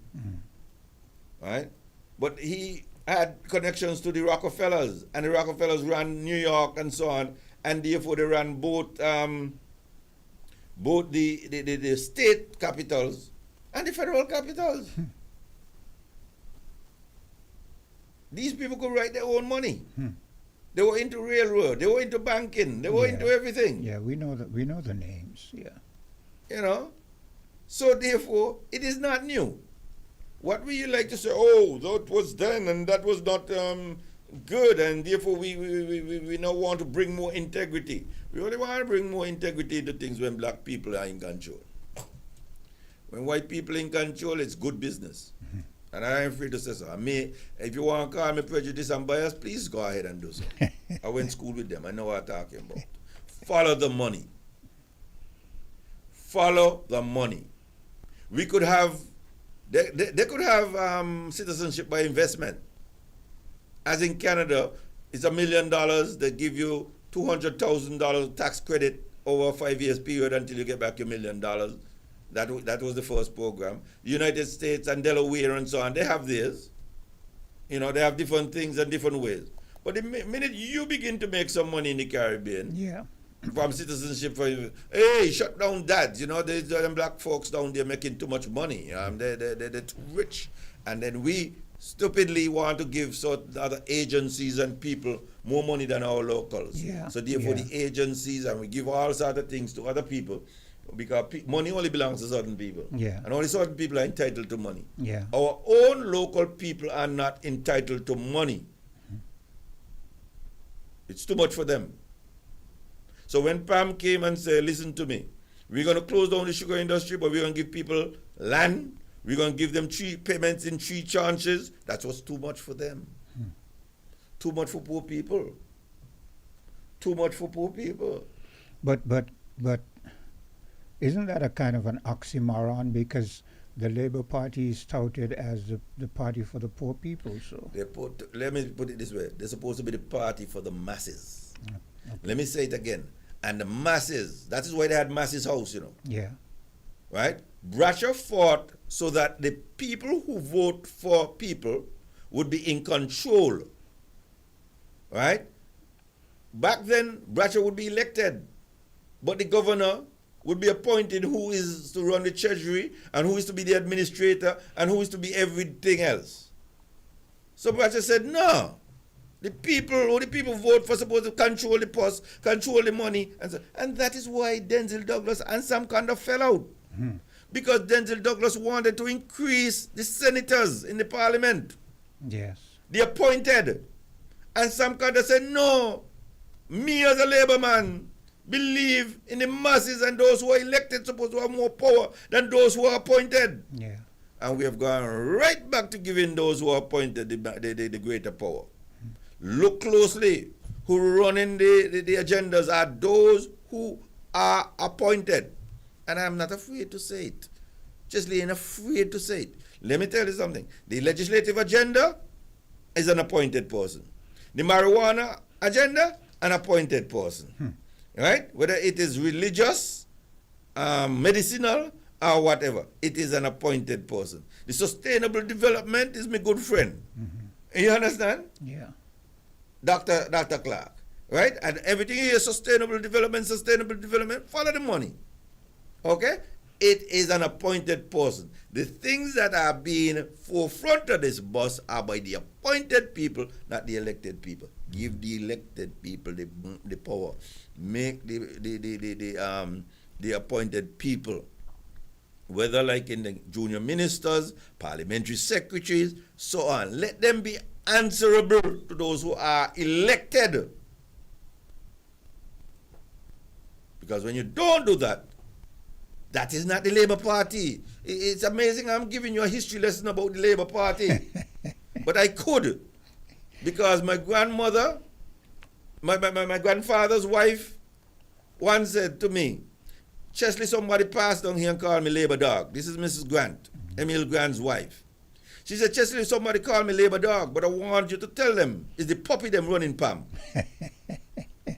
S3: right? But he had connections to the Rockefellers, and the Rockefellers ran New York and so on, and therefore they ran both the state capitals and the federal capitals. These people could write their own money. They were into railroad. They were into banking. They were into everything.
S2: Yeah, we know that. We know the names. Yeah.
S3: You know, so therefore it is not new. What will you like to say? Oh, that was then, and that was not good, and therefore we now want to bring more integrity. We only want to bring more integrity to things when black people are in control. When white people are in control, it's good business. And I am free to say so. If you want to call me prejudice and bias, please go ahead and do so. I went to school with them. I know what I'm talking about. Follow the money. Follow the money. We could have, they could have citizenship by investment. As in Canada, it's $1 million. They give you $200,000 tax credit over a 5 years period until you get back your $1 million. That was the first program. The United States and Delaware and so on, they have theirs. You know, they have different things and different ways. But the minute you begin to make some money in the Caribbean, from citizenship, hey, shut down that. You know, there's them black folks down there making too much money. They're too rich. And then we stupidly want to give other agencies and people more money than our locals. So therefore the agencies, and we give all sorts of things to other people. Because money only belongs to certain people. And only certain people are entitled to money. Our own local people are not entitled to money. It's too much for them. So when Pam came and said, listen to me, we're going to close down the sugar industry, but we're going to give people land. We're going to give them payments in 3 tranches. That was too much for them. Too much for poor people. Too much for poor people.
S2: But isn't that a kind of an oxymoron, because the Labour Party is touted as the party for the poor people? So
S3: let me put it this way: they're supposed to be the party for the masses. Let me say it again. And the masses. That is why they had Masses House, you know. Right? Bratcher fought so that the people who vote for people would be in control. Right? Back then, Bratcher would be elected, but the governor would be appointed who is to run the treasury and who is to be the administrator and who is to be everything else. So Bratcher said, no, the people vote for supposed to control the purse, control the money, and that is why Denzel Douglas and Sam Conda fell out. Because Denzel Douglas wanted to increase the senators in the parliament. The appointed. And Sam Conda said, no, me as a Labour man believe in the masses, and those who are elected supposed to have more power than those who are appointed. And we have gone right back to giving those who are appointed the greater power. Look closely. Who running the agendas are those who are appointed. And I'm not afraid to say it. Just ain't afraid to say it. Let me tell you something. The legislative agenda is an appointed person. The marijuana agenda, an appointed person. Right? Whether it is religious, medicinal, or whatever. It is an appointed person. The sustainable development is my good friend. You understand?
S2: Yeah.
S3: Dr. Clark, right? And everything here is sustainable development, follow the money. Okay? It is an appointed person. The things that are being forefront of this bus are by the appointed people, not the elected people. Give the elected people the power. Make the appointed people, whether like in the junior ministers, parliamentary secretaries, so on, let them be answerable to those who are elected. Because when you don't do that, that is not the Labour Party. It's amazing I'm giving you a history lesson about the Labour Party. But I could. Because my grandmother, my grandfather's wife once said to me, Chesley, somebody passed down here and called me Labour dog. This is Mrs. Grant, Emil Grant's wife. She said, Chesley, somebody called me Labour dog, but I want you to tell them it's the puppy them running Pam.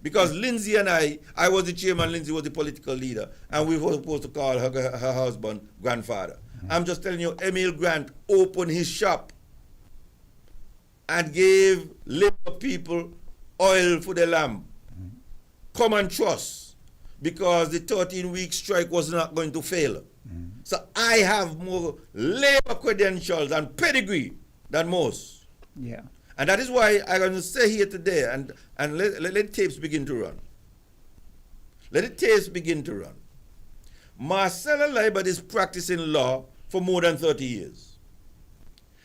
S3: Because Lindsay and I was the chairman, Lindsay was the political leader, and we were supposed to call her husband grandfather. I'm just telling you, Emil Grant opened his shop and gave Labour people oil for the lamp. Come and trust, because the 13-week strike was not going to fail. So I have more Labour credentials and pedigree than most.
S2: Yeah.
S3: And that is why I'm going to stay here today and let tapes begin to run. Let the tapes begin to run. Marcella Liebert is practicing law for more than 30 years.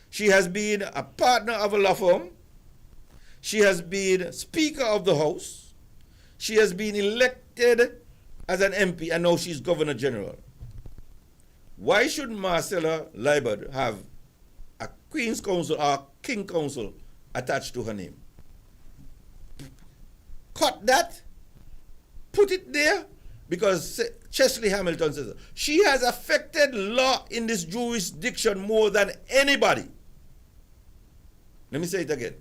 S3: She has been a partner of a law firm. She has been Speaker of the House. She has been elected as an MP, and now she's Governor General. Why should Marcella Liebert have a Queen's Counsel or King Counsel attached to her name? Cut that, put it there, because Chesley Hamilton says she has affected law in this jurisdiction more than anybody. Let me say it again.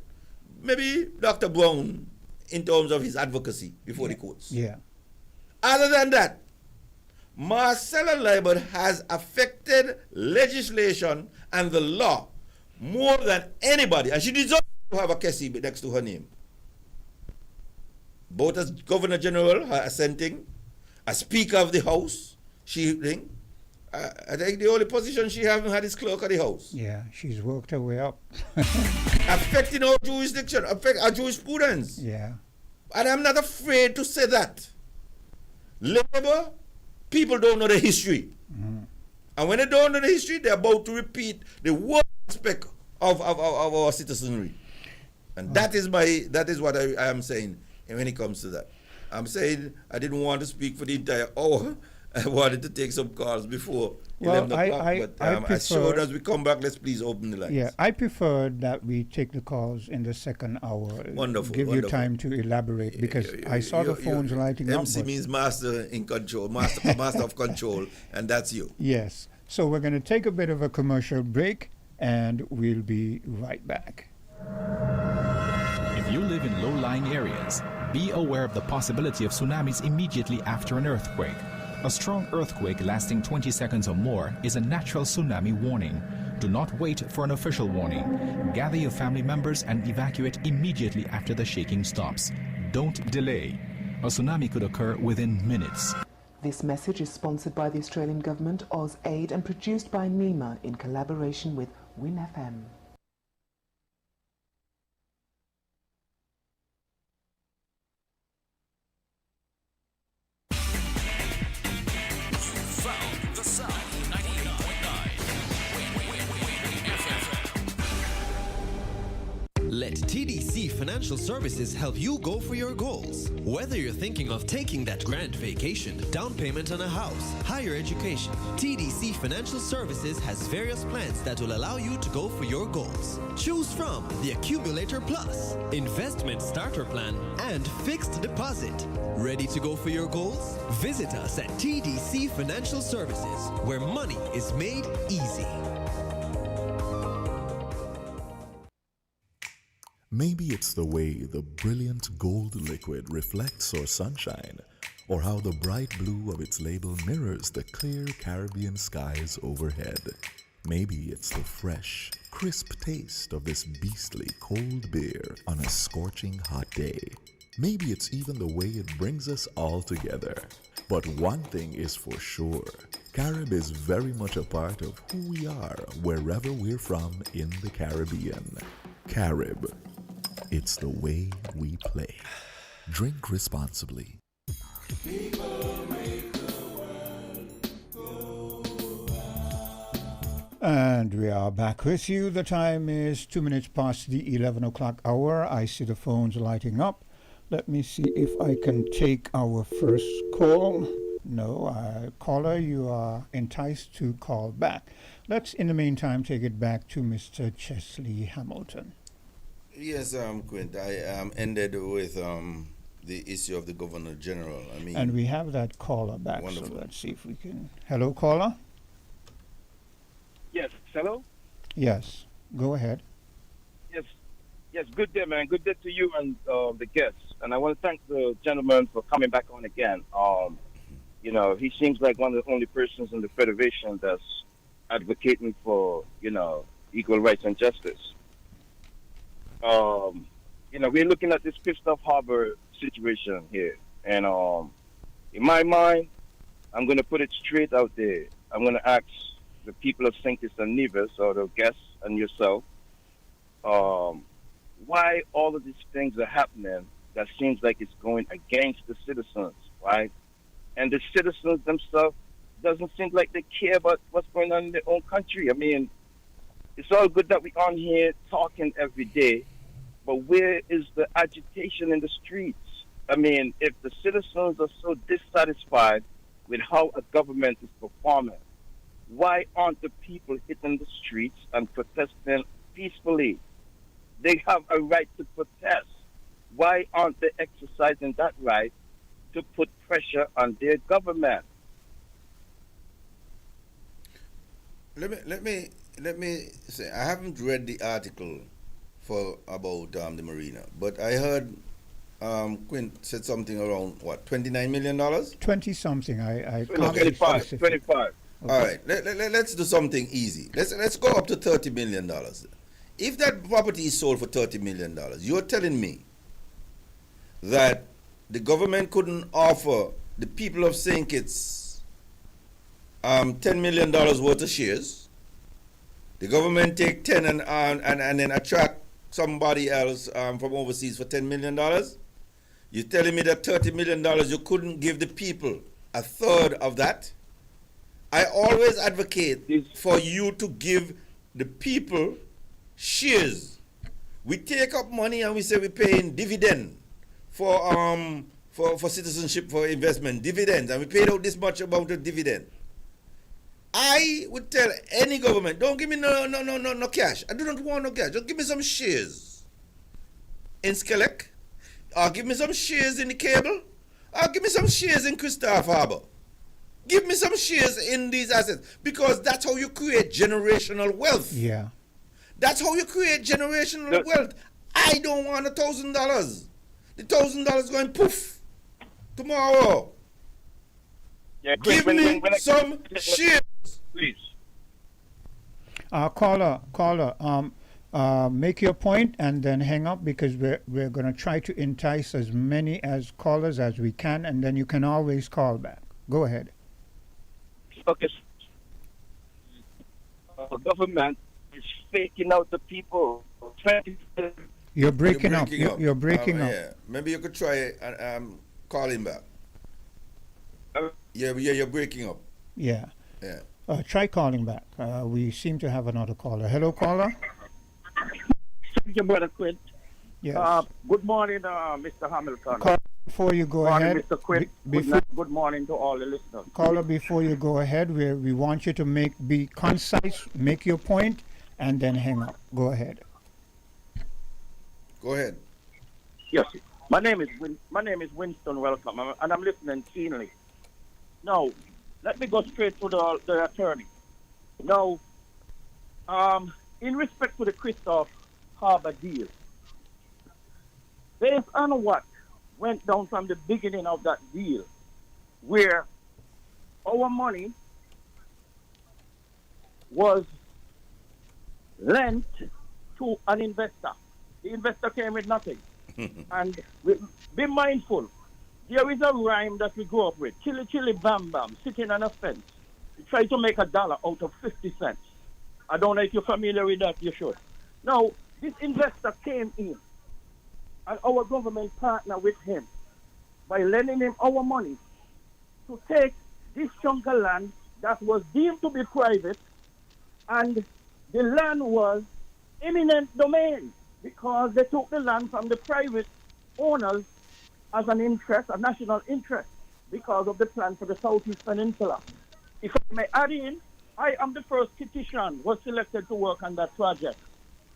S3: Maybe Dr. Brown in terms of his advocacy before the courts.
S2: Yeah.
S3: Other than that, Marcella Liebert has affected legislation and the law more than anybody, and she deserves to have a Kessie next to her name. Both as Governor General, her assenting, as Speaker of the House, I think the only position she hasn't had is Clerk of the House.
S2: Yeah, she's worked her way up.
S3: Affecting our jurisdiction, affect our jurisprudence.
S2: Yeah.
S3: And I'm not afraid to say that. Labour, people don't know the history. And when they don't know the history, they're about to repeat the worst aspect of our citizenry. And that is what I am saying when it comes to that. I'm saying I didn't want to speak for the entire hour. I wanted to take some calls before 11 o'clock, but as soon as we come back, let's please open the lines.
S2: Yeah, I prefer that we take the calls in the second hour.
S3: Wonderful.
S2: Give you time to elaborate, because I saw the phones lighting up.
S3: MC means master in control, master of control, and that's you.
S2: Yes. So we're going to take a bit of a commercial break, and we'll be right back.
S8: If you live in low-lying areas, be aware of the possibility of tsunamis immediately after an earthquake. A strong earthquake lasting 20 seconds or more is a natural tsunami warning. Do not wait for an official warning. Gather your family members and evacuate immediately after the shaking stops. Don't delay. A tsunami could occur within minutes.
S9: This message is sponsored by the Australian Government, AusAid, and produced by NEMA in collaboration with WinFM.
S10: Let TDC Financial Services help you go for your goals. Whether you're thinking of taking that grand vacation, down payment on a house, higher education, TDC Financial Services has various plans that will allow you to go for your goals. Choose from the Accumulator Plus, Investment Starter Plan, and Fixed Deposit. Ready to go for your goals? Visit us at TDC Financial Services, where money is made easy.
S7: Maybe it's the way the brilliant gold liquid reflects or sunshine, or how the bright blue of its label mirrors the clear Caribbean skies overhead. Maybe it's the fresh, crisp taste of this beastly cold beer on a scorching hot day. Maybe it's even the way it brings us all together. But one thing is for sure, Carib is very much a part of who we are wherever we're from in the Caribbean. Carib, it's the way we play. Drink responsibly.
S2: And we are back with you. The time is 2 minutes past the 11 o'clock hour. I see the phones lighting up. Let me see if I can take our first call. No, caller, you are enticed to call back. Let's, in the meantime, take it back to Mr. Chesley Hamilton.
S3: Yes, Quint, I ended with the issue of the Governor General. I mean,
S2: And we have that caller back,
S3: wonderful.
S2: so let's see if we can... Hello, caller?
S11: Yes, hello?
S2: Yes, go ahead.
S11: Yes, good day, man. Good day to you and the guests. And I want to thank the gentleman for coming back on again. You know, he seems like one of the only persons in the Federation that's advocating for, you know, equal rights and justice. You know, we're looking at this Christoph Harbor situation here. And in my mind, I'm going to put it straight out there. I'm going to ask the people of St. Kitts and Nevis, or the guests and yourself, why all of these things are happening that seems like it's going against the citizens, right? And the citizens themselves doesn't seem like they care about what's going on in their own country. I mean, it's all good that we're on here talking every day, but where is the agitation in the streets? I mean, if the citizens are so dissatisfied with how a government is performing, why aren't the people hitting the streets and protesting peacefully? They have a right to protest. Why aren't they exercising that right to put pressure on their government?
S3: Let me say, I haven't read the article about the Marina, but I heard Quint said something around what, $29 million?
S2: 20-something. I can't be
S11: 25.
S2: specific.
S11: 25.
S2: Okay.
S3: All right, let's do something easy. Let's go up to $30 million. If that property is sold for $30 million, you're telling me that the government couldn't offer the people of St. Kitts $10 million worth of shares. The government take 10 and then attract somebody else from overseas for $10 million. You're telling me that $30 million you couldn't give the people a third of that? I always advocate for you to give the people shares. We take up money and we say we're paying dividend for citizenship, for investment, dividends, and we paid out this much amount of dividend. I would tell any government, don't give me no cash. I do not want no cash. Just give me some shares in Skelec, or give me some shares in the cable, or give me some shares in Christoph Harbor. Give me some shares in these assets, because that's how you create generational wealth.
S2: Yeah.
S3: That's how you create generational wealth. I don't want $1,000. The $1,000 going poof tomorrow.
S11: Yeah,
S3: Give me some shares.
S11: Please.
S2: Caller, make your point and then hang up, because we're going to try to entice as many as callers as we can, and then you can always call back. Go ahead.
S11: Okay. Government is faking out the people.
S2: You're breaking up. You're breaking up.
S3: Yeah. Maybe you could try calling back. Yeah, you're breaking up.
S2: Yeah.
S3: Yeah.
S2: Try calling back. We seem to have another caller. Hello, caller.
S11: Thank you, Brother Quint.
S2: Yes.
S11: Good morning, Mr. Hamilton.
S2: Caller, before you go
S11: Good morning,
S2: ahead.
S11: Mr. Quint. Good morning to all the listeners.
S2: Caller, before you go ahead, we want you to be concise, make your point, and then hang up. Go ahead.
S3: Go ahead.
S11: Yes. My name is Winston Welcome, and I'm listening keenly. Now, let me go straight to the attorney. Now, in respect to the Christoph Harbor deal, based on what went down from the beginning of that deal, where our money was lent to an investor. The investor came with nothing. And be mindful. There is a rhyme that we grew up with. Chili, chili, bam, bam, sitting on a fence. Try to make $1 out of 50 cents. I don't know if you're familiar with that. You should. Now, this investor came in, and our government partnered with him by lending him our money to take this chunk of land that was deemed to be private, and the land was eminent domain because they took the land from the private owners as an interest, a national interest, because of the plan for the Southeast Peninsula. If I may add in, I am the first petition was selected to work on that project.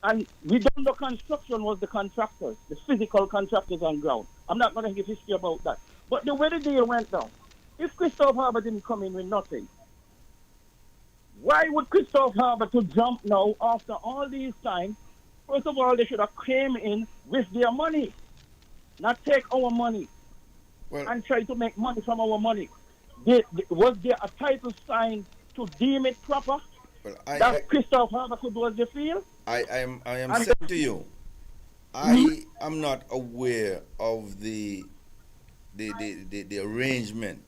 S11: And Redondo Construction was the contractors, the physical contractors on ground. I'm not going to give history about that. But the way the deal went down, if Christophe Harbour didn't come in with nothing, why would Christophe Harbour to jump now after all these time? First of all, they should have came in with their money, not take our money and try to make money from our money. Was there a title signed to deem it proper? That Christophe Harbour could do as they feel?
S3: I am saying to you, I am not aware of the arrangement.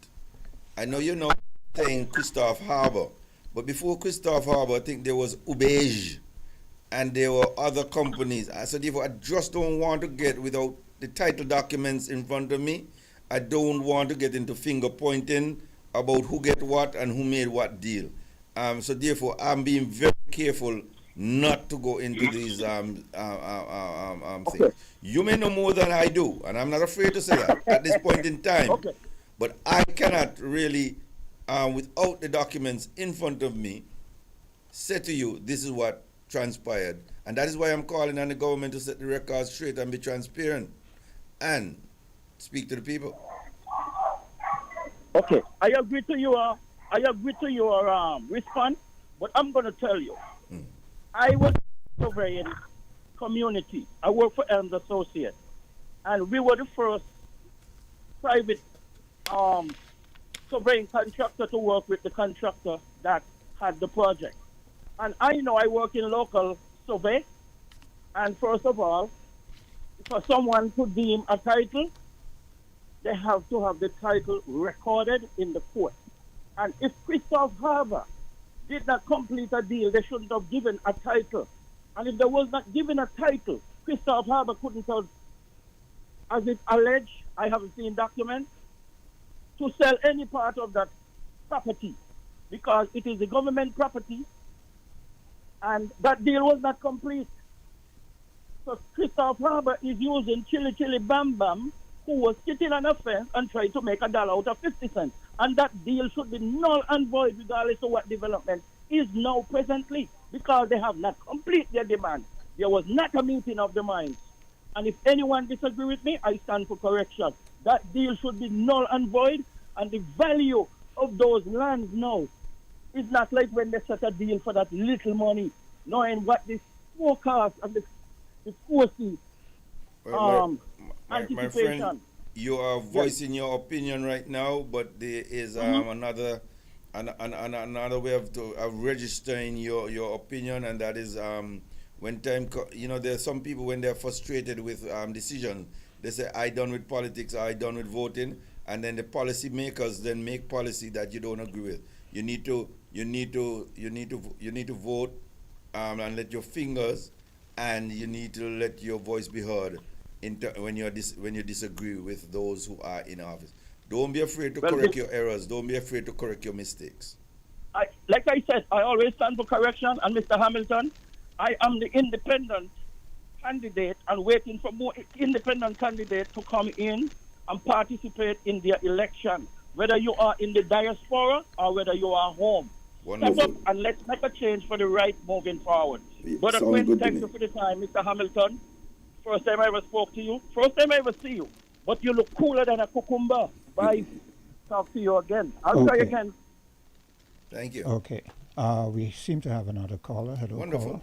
S3: I know you're not saying Christophe Harbour, but before Christophe Harbour, I think there was Ubege, and there were other companies. So therefore, I just don't want to get, without the title documents in front of me, I don't want to get into finger pointing about who get what and who made what deal. So therefore, I'm being very careful not to go into these things. You may know more than I do, and I'm not afraid to say that at this point in time. But I cannot really, without the documents in front of me, say to you, this is what transpired. And that is why I'm calling on the government to set the records straight and be transparent and speak to the people.
S11: Okay, I agree to your response, but I'm going to tell you, I was surveying community. I work for Elms Associates, and we were the first private surveying contractor to work with the contractor that had the project. And I know I work in local survey, and first of all, for someone to deem a title, they have to have the title recorded in the court. And if Christophe Harbour did not complete a deal, they shouldn't have given a title. And if they was not given a title, Christophe Harbour couldn't have, as it alleged, I haven't seen documents, to sell any part of that property because it is a government property and that deal was not complete. So Christophe Harbour is using Chili Chili Bam Bam, who was sitting on a fence and trying to make $1 out of 50 cents. And that deal should be null and void regardless of what development is now presently because they have not completed their demand. There was not a meeting of the minds. And if anyone disagree with me, I stand for correction. That deal should be null and void, and the value of those lands now is not like when they set a deal for that little money, knowing what the forecast and the foresee
S3: my friend, you are voicing your opinion right now, but there is another way of registering your opinion, and that is when time there are some people when they're frustrated with decision, they say I done with politics, I done with voting, and then the policy makers then make policy that you don't agree with. You need to vote and let your fingers, and you need to let your voice be heard when you disagree with those who are in office. Don't be afraid to correct your errors. Don't be afraid to correct your mistakes.
S11: Like I said, I always stand for correction. And Mr. Hamilton, I am the independent candidate and waiting for more independent candidates to come in and participate in their election, whether you are in the diaspora or whether you are home.
S3: Wonderful.
S11: Step up and let's make a change for the right moving forward. Brother Quinn, thank you for the time. Mr. Hamilton, first time I ever spoke to you. First time I ever see you. But you look cooler than a cucumber. Bye. Talk to you again. I'll try again.
S3: Thank you.
S2: Okay. We seem to have another caller. Hello,
S3: Wonderful.
S2: caller.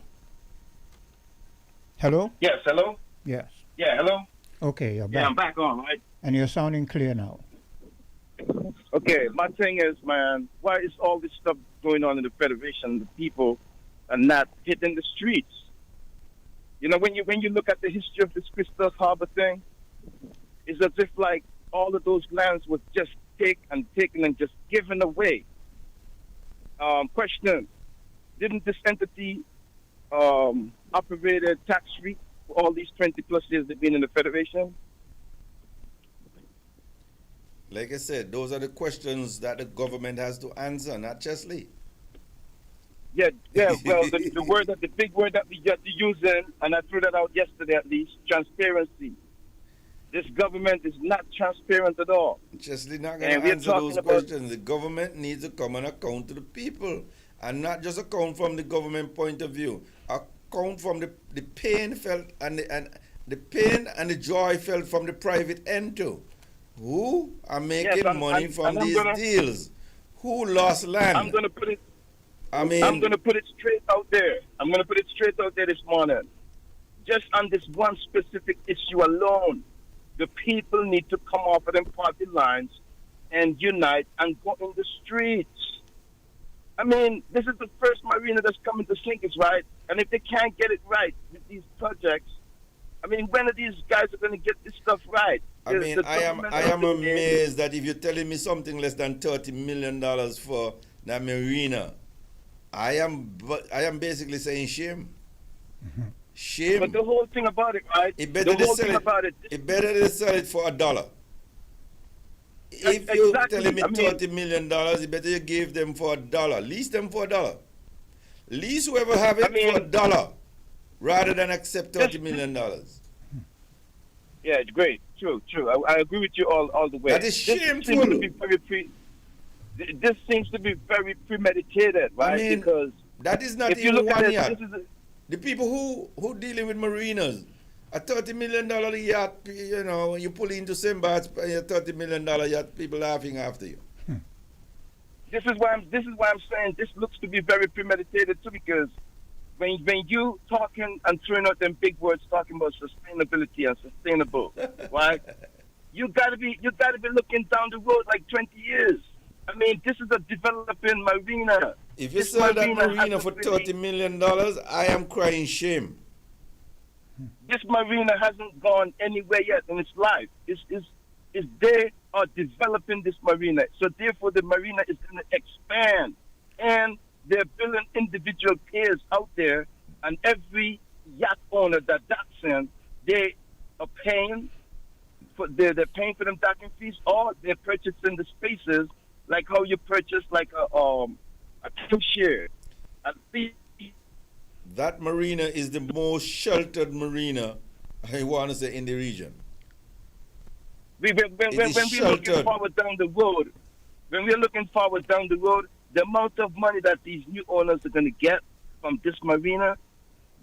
S2: Hello?
S12: Yes, hello?
S2: Yes.
S12: Yeah, hello?
S2: Okay, you're back.
S12: Yeah, I'm back on, right?
S2: And you're sounding clear now.
S11: Okay, my thing is, man, why is all this stuff going on in the Federation? The people are not hitting the streets. You know, when you look at the history of this Crystal Harbor thing, it's as if like all of those lands was just taken and just given away. Question: didn't this entity operated tax-free for all these 20 plus years they've been in the Federation?
S3: Like I said, those are the questions that the government has to answer, not Chesley.
S11: Yeah. Well, the word that the big word that we got to use in, and I threw that out yesterday at least, transparency. This government is not transparent at all.
S3: Chesley not going to answer those questions. The government needs to come and account to the people, and not just account from the government point of view. Account from the pain felt and the pain and the joy felt from the private end too. Who are making money from these deals? Who lost land?
S11: I'm going to put it. I'm going to put it straight out there. I'm going to put it straight out there this morning. Just on this one specific issue alone, the people need to come off of them party lines and unite and go in the streets. I mean, this is the first marina that's coming to sink us, right? And if they can't get it right with these projects, I mean, when are these guys are going to get this stuff right?
S3: I mean, I am amazed that if you're telling me something less than $30 million for that marina, I am basically saying shame.
S2: Mm-hmm.
S3: Shame.
S11: But the whole thing about it, right?
S3: It better to sell it for $1. If you're telling me $30 million, it better you give them for $1. Lease them for $1. Lease whoever have it for $1 rather than accept $30 million.
S11: Yeah, it's great. True. I agree with you all the way.
S3: That is shameful.
S11: This seems to be very premeditated, right?
S3: I mean,
S11: because
S3: that is not even one yacht. The people who dealing with marinas, a $30 million yacht, you know, you pull into Simba, a $30 million yacht, people laughing after you.
S11: This is why I'm saying this looks to be very premeditated too, because when you talking and throwing out them big words talking about sustainability and sustainable, right? You gotta be looking down the road like 20 years. I mean, this is a developing marina.
S3: If you sell that marina for $30 million, I am crying shame.
S11: This marina hasn't gone anywhere yet in its life. They are developing this marina. So therefore the marina is going to expand. And they're building individual piers out there, and every yacht owner that's in, they are paying they're paying for them docking fees, or they're purchasing the spaces like how you purchase like a timeshare.
S3: That marina is the most sheltered marina, I want to say, in the region.
S11: When we're looking forward down the road, the amount of money that these new owners are going to get from this marina,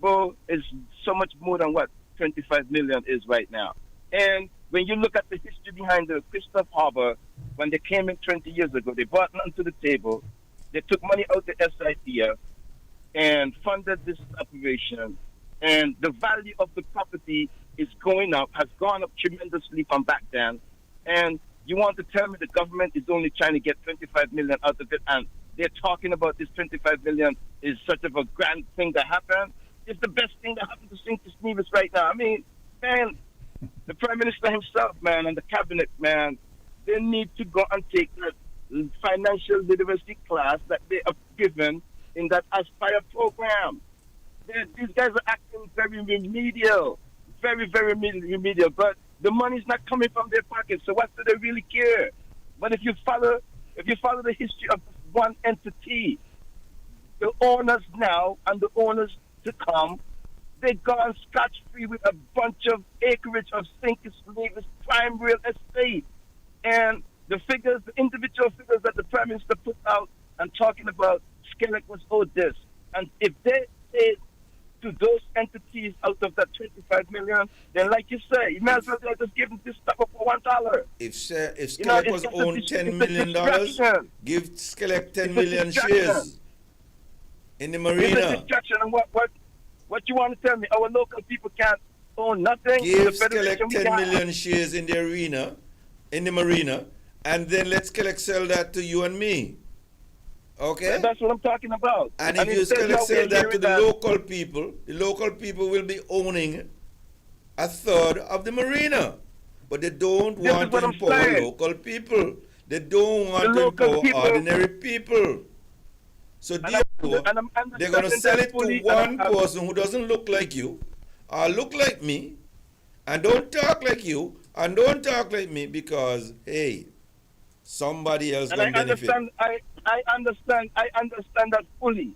S11: bro, is so much more than what 25 million is right now. And when you look at the history behind the Crystal Harbor, when they came in 20 years ago, they brought nothing to the table. They took money out the SIPF and funded this operation. And the value of the property is going up, has gone up tremendously from back then. And you want to tell me the government is only trying to get 25 million out of it, and they're talking about this 25 million is such of a grand thing that happened? It's the best thing that happened to St. Nevis right now. I mean, man, the Prime Minister himself, man, and the cabinet, man, they need to go and take that financial literacy class that they are given in that Aspire program. These guys are acting very remedial, very, very remedial, but the money's not coming from their pockets, so what do they really care? But if you follow the history of one entity, the owners now and the owners to come, they've gone scotch-free with a bunch of acreage of St. Nevis prime real estate. And the individual figures that the Prime Minister put out and talking about, Skellig was owed this. And if they say to those entities out of that 25 million, then like you say, you might as well just give them this stuff for $1.
S3: If Skellig was owned $10 million, give Skellig 10 million shares in the marina.
S11: It's a distraction. And what you want to tell me? Our local people can't own nothing?
S3: Give Skellig 10 million shares in the marina, and then let's sell that to you and me. Okay?
S11: And that's what I'm talking about.
S3: And if you
S11: instead of
S3: sell that to the
S11: that-
S3: local people will be owning a third of the marina. But they don't
S11: This
S3: want
S11: is what
S3: to
S11: I'm
S3: empower
S11: saying.
S3: local people. They don't want
S11: The
S3: to
S11: local
S3: empower
S11: people-
S3: ordinary people. So therefore, they're going to sell it to one person who doesn't look like you, or look like me, and don't talk like you, and don't talk like me, because, hey, somebody else
S11: And
S3: going to benefit.
S11: I understand that fully.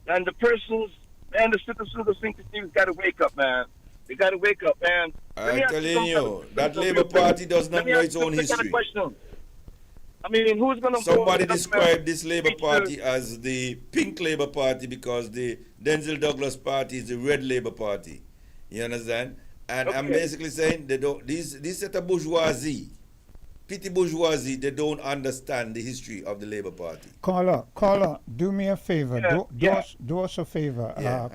S11: And the persons and the citizens of St. Steve's got to wake up, man. They got to wake up, man.
S3: I'm telling you, that Labour Party does not know its own history.
S11: I mean, who's going to...
S3: Somebody described this Labour Party as the pink Labour Party because the Denzel Douglas Party is the red Labour Party. You understand? And I'm basically saying they don't. This set of bourgeoisie, petty bourgeoisie, they don't understand the history of the Labour Party.
S2: Caller, do me a favor. Do us a favor.
S3: Yeah,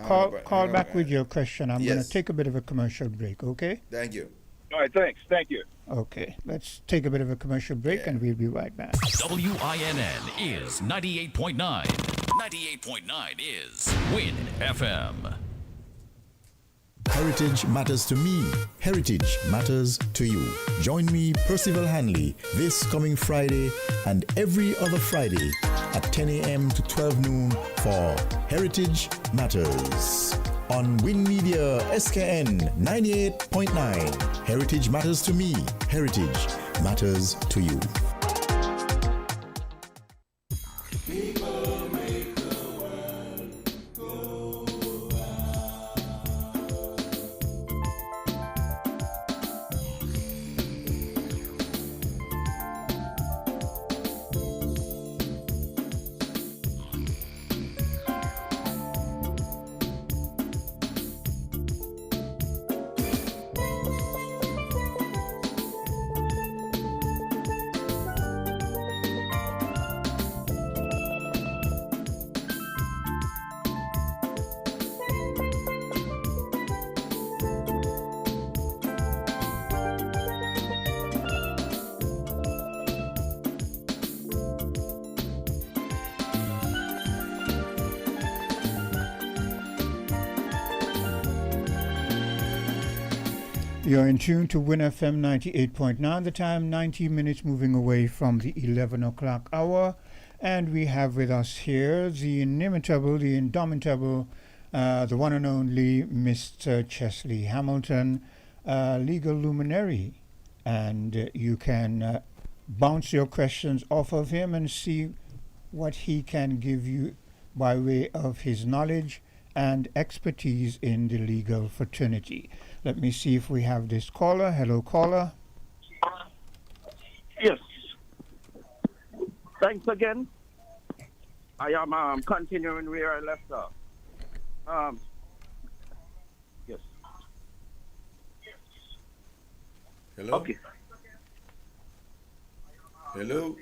S2: Call back with your question. I'm going
S3: Yes.
S2: to take a bit of a commercial break, okay?
S3: Thank you.
S11: All right, thanks. Thank you.
S2: Okay, let's take a bit of a commercial break and we'll be right back.
S5: WINN is 98.9. 98.9 is Win FM.
S7: Heritage matters to me. Heritage matters to you. Join me, Percival Hanley, this coming Friday and every other Friday at 10 a.m. to 12 noon for Heritage Matters on Win Media SKN 98.9. Heritage matters to me. Heritage matters to you.
S2: You're in tune to Win FM 98.9. The time 90 minutes moving away from the 11 o'clock hour. And we have with us here the inimitable, the indomitable, the one and only Mr. Chesley Hamilton, legal luminary. And you can bounce your questions off of him and see what he can give you by way of his knowledge and expertise in the legal fraternity. Let me see if we have this caller. Hello, caller.
S12: Yes. Thanks again. I am continuing where I left off. Yes.
S3: Hello?
S12: Okay.
S3: Hello?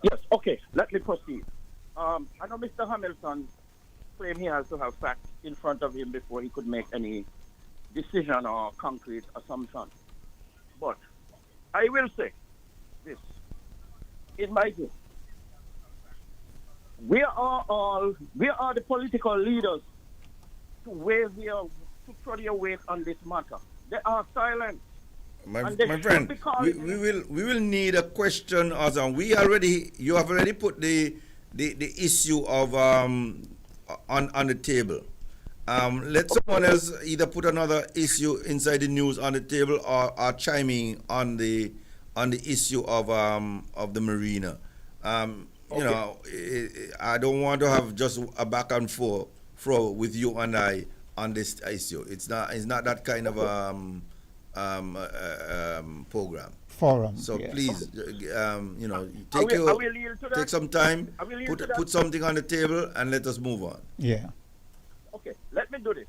S12: Yes, okay. Let me proceed. I know Mr. Hamilton claimed he has to have facts in front of him before he could make any decision or concrete assumption. But I will say this. In my view, we are the political leaders to throw their weight on this matter. They are silent.
S3: My friend, we will need a question also. You have already put the issue of on the table. Let someone else either put another issue inside the news on the table or chiming on the issue of the marina. You know, I don't want to have just a back and forth with you and I on this issue. It's not that kind of program.
S2: Forum.
S3: So
S2: yes.
S3: please, you know, take some time, put something on the table, and let us move on.
S2: Yeah.
S12: Okay, let me do this.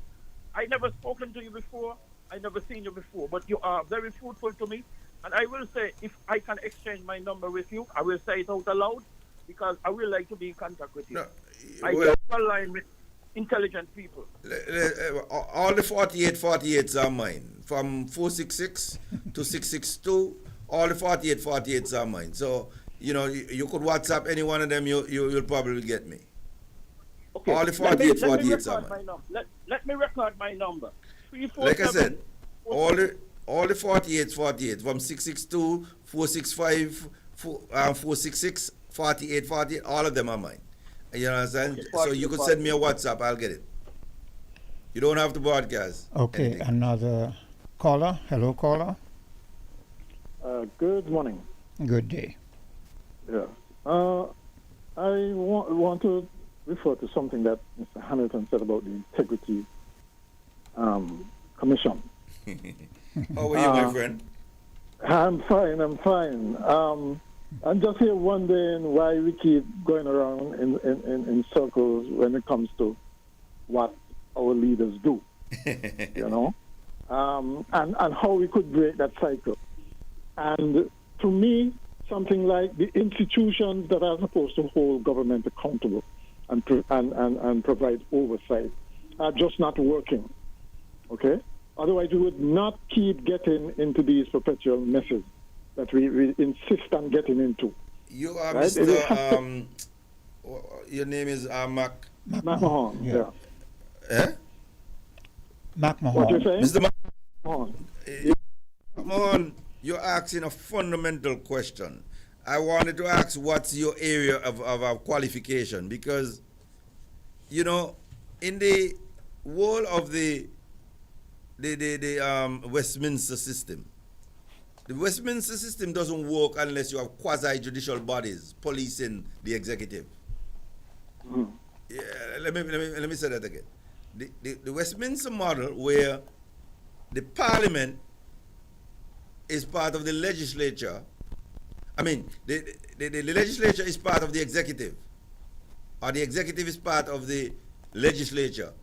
S12: I never spoken to you before. I never seen you before, but you are very fruitful to me. And I will say, if I can exchange my number with you, I will say it out aloud because I will like to be in contact with you.
S3: No,
S12: I just align with intelligent people.
S3: All the 48s are mine, from 466 to 662, all the 48s are mine. So, you know, you could WhatsApp any one of them, you'll probably get me.
S12: Okay.
S3: All the
S12: Let me
S3: 48s are
S12: record
S3: mine.
S12: my number. Let me record my number.
S3: Like I said, all the 48s, from 662, 465, 466, 48, all of them are mine. You understand?
S12: Okay,
S3: So you could send me a WhatsApp, I'll get it. You don't have to broadcast.
S2: Okay,
S3: anything.
S2: another caller. Hello, caller.
S13: Good morning.
S2: Good day.
S13: Yeah. I want to refer to something that Mr. Hamilton said about the Integrity Commission.
S3: How are you, my friend?
S13: I'm fine. I'm just here wondering why we keep going around in circles when it comes to what our leaders do, you know, and how we could break that cycle. And to me, something like the institutions that are supposed to hold government accountable and provide oversight are just not working, okay? Otherwise, we would not keep getting into these perpetual messes that we insist on getting into.
S3: You are
S13: right?
S3: Mr. Your name is Mac
S13: Mahon, yeah.
S3: Eh?
S2: Mac Mahon.
S13: What you saying?
S3: Mr.
S13: Mahon.
S3: Mahon, you're asking a fundamental question. I wanted to ask what's your area of qualification, because, you know, in the world of the Westminster system, the Westminster system doesn't work unless you have quasi-judicial bodies policing the executive.
S13: Mm.
S3: Yeah, let me say that again. The Westminster model, where the Parliament is part of the legislature. I mean, the legislature is part of the executive, or the executive is part of the legislature.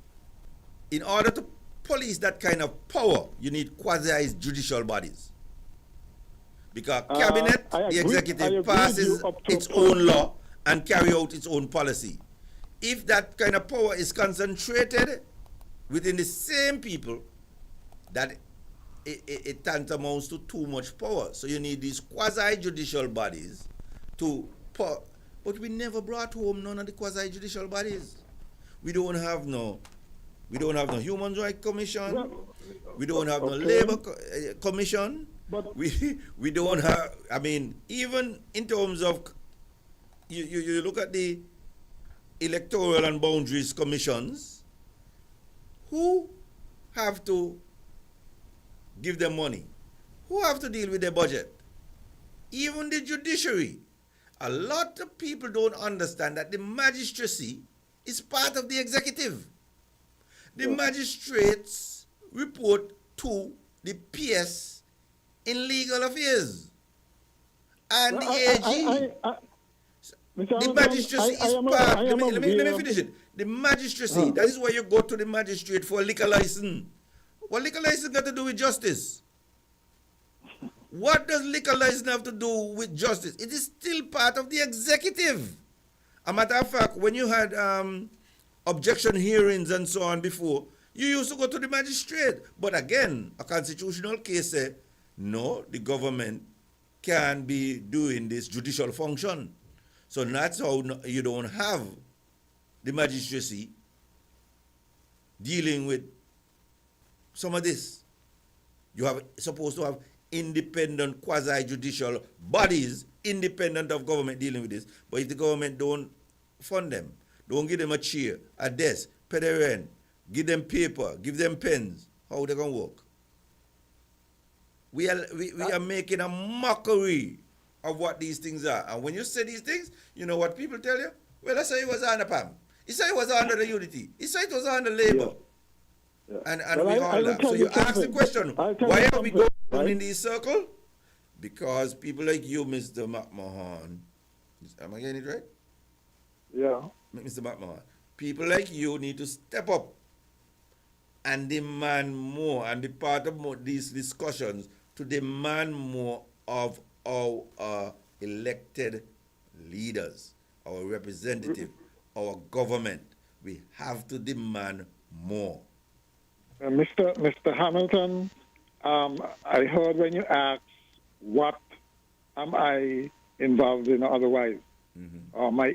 S3: In order to police that kind of power, you need quasi-judicial bodies. Because cabinet, the executive passes its own law and carry out its own policy. If that kind of power is concentrated within the same people, that it tantamounts to too much power. So you need these quasi-judicial bodies to... But we never brought home none of the quasi-judicial bodies. We don't have no Human Rights Commission. We don't have no Labor Commission.
S13: But
S3: we don't have... I mean, even in terms of... You look at the electoral and boundaries commissions, who have to give them money? Who have to deal with their budget? Even the judiciary. A lot of people don't understand that the magistracy is part of the executive. The magistrates report to the PS in legal affairs. And the AG. The magistracy is part. Let me finish it. The magistracy, that is why you go to the magistrate for a liquor license. What liquor license got to do with justice? What does liquor license have to do with justice? It is still part of the executive. A matter of fact, when you had objection hearings and so on before, you used to go to the magistrate. But again, a constitutional case said, no, the government can be doing this judicial function. So that's how you don't have the magistracy dealing with some of this. You have supposed to have independent quasi-judicial bodies, independent of government, dealing with this. But if the government don't fund them, don't give them a chair, a desk, pay their rent, give them paper, give them pens, how are they going to work? We are making a mockery of what these things are. And when you say these things, you know what people tell you? Well, I say it was under PAM. He said it was under the Unity. He said it was under Labour.
S13: Yeah.
S3: And
S13: well,
S3: we all that. So you ask the question, why are we going in this circle? Because people like you, Mr. McMahon, am I getting it right?
S13: Yeah.
S3: Mr. McMahon, people like you need to step up and demand more, and be part of these discussions to demand more of our elected leaders, our representative, our government. We have to demand more.
S13: Mr. Hamilton, I heard when you asked what am I involved in otherwise? Or my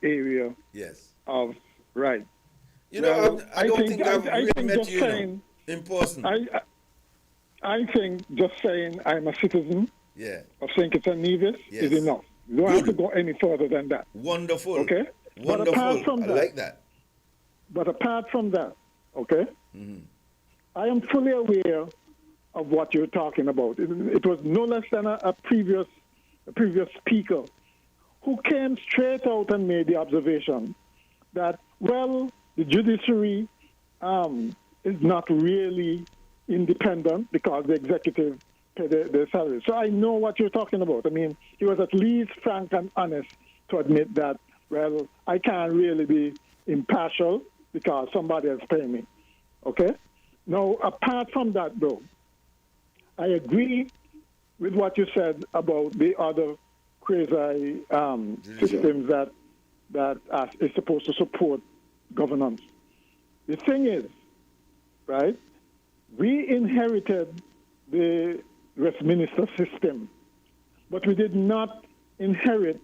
S13: area
S3: Yes.
S13: of right.
S3: You know,
S13: Well,
S3: I don't think I've really met
S13: just
S3: you
S13: saying,
S3: in person.
S13: I think just saying I'm a citizen
S3: Yeah.
S13: of St. Kitts and Nevis
S3: Yes.
S13: is enough. You don't have to go any further than that.
S3: Wonderful.
S13: Okay?
S3: Wonderful.
S13: But apart from
S3: I
S13: that,
S3: like that.
S13: But apart from that, okay, I am fully aware of what you're talking about. It was no less than a previous speaker who came straight out and made the observation that, well, the judiciary is not really independent because the executive pay their salary. So I know what you're talking about. I mean, he was at least frank and honest to admit that, well, I can't really be impartial because somebody else paying me. Okay? Now, apart from that, though, I agree with what you said about the other quasi systems that is supposed to support governance. The thing is, right, we inherited the Westminster system, but we did not inherit,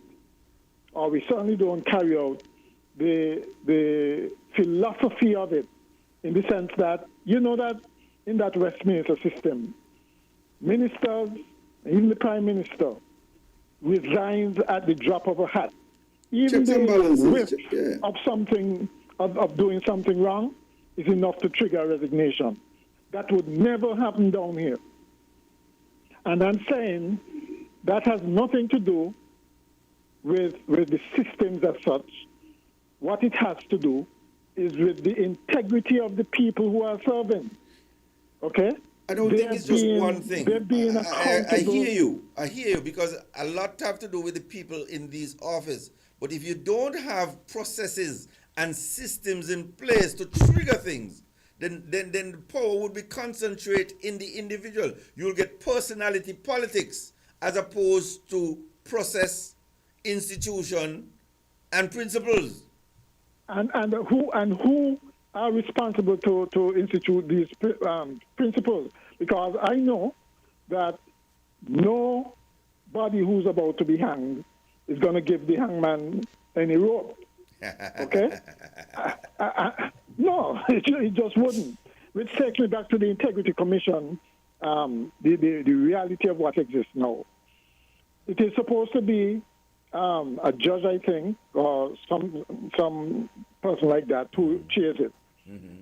S13: or we certainly don't carry out the philosophy of it, in the sense that, you know, that in that Westminster system, ministers, even the Prime Minister, resigns at the drop of a hat. Even the whiff of something, of doing something wrong, is enough to trigger a resignation. That would never happen down here. And I'm saying that has nothing to do with the systems as such. What it has to do is with the integrity of the people who are serving. Okay?
S3: I don't think it's just one thing.
S13: They're being accountable.
S3: I hear you, because a lot have to do with the people in these offices. But if you don't have processes and systems in place to trigger things, then the power would be concentrated in the individual. You'll get personality politics as opposed to process, institution, and principles.
S13: And who are responsible to institute these principles? Because I know that nobody who's about to be hanged is going to give the hangman any rope. Okay? No, it just wouldn't. Which takes me back to the Integrity Commission, the reality of what exists now. It is supposed to be a judge, I think, or some person like that who chairs it.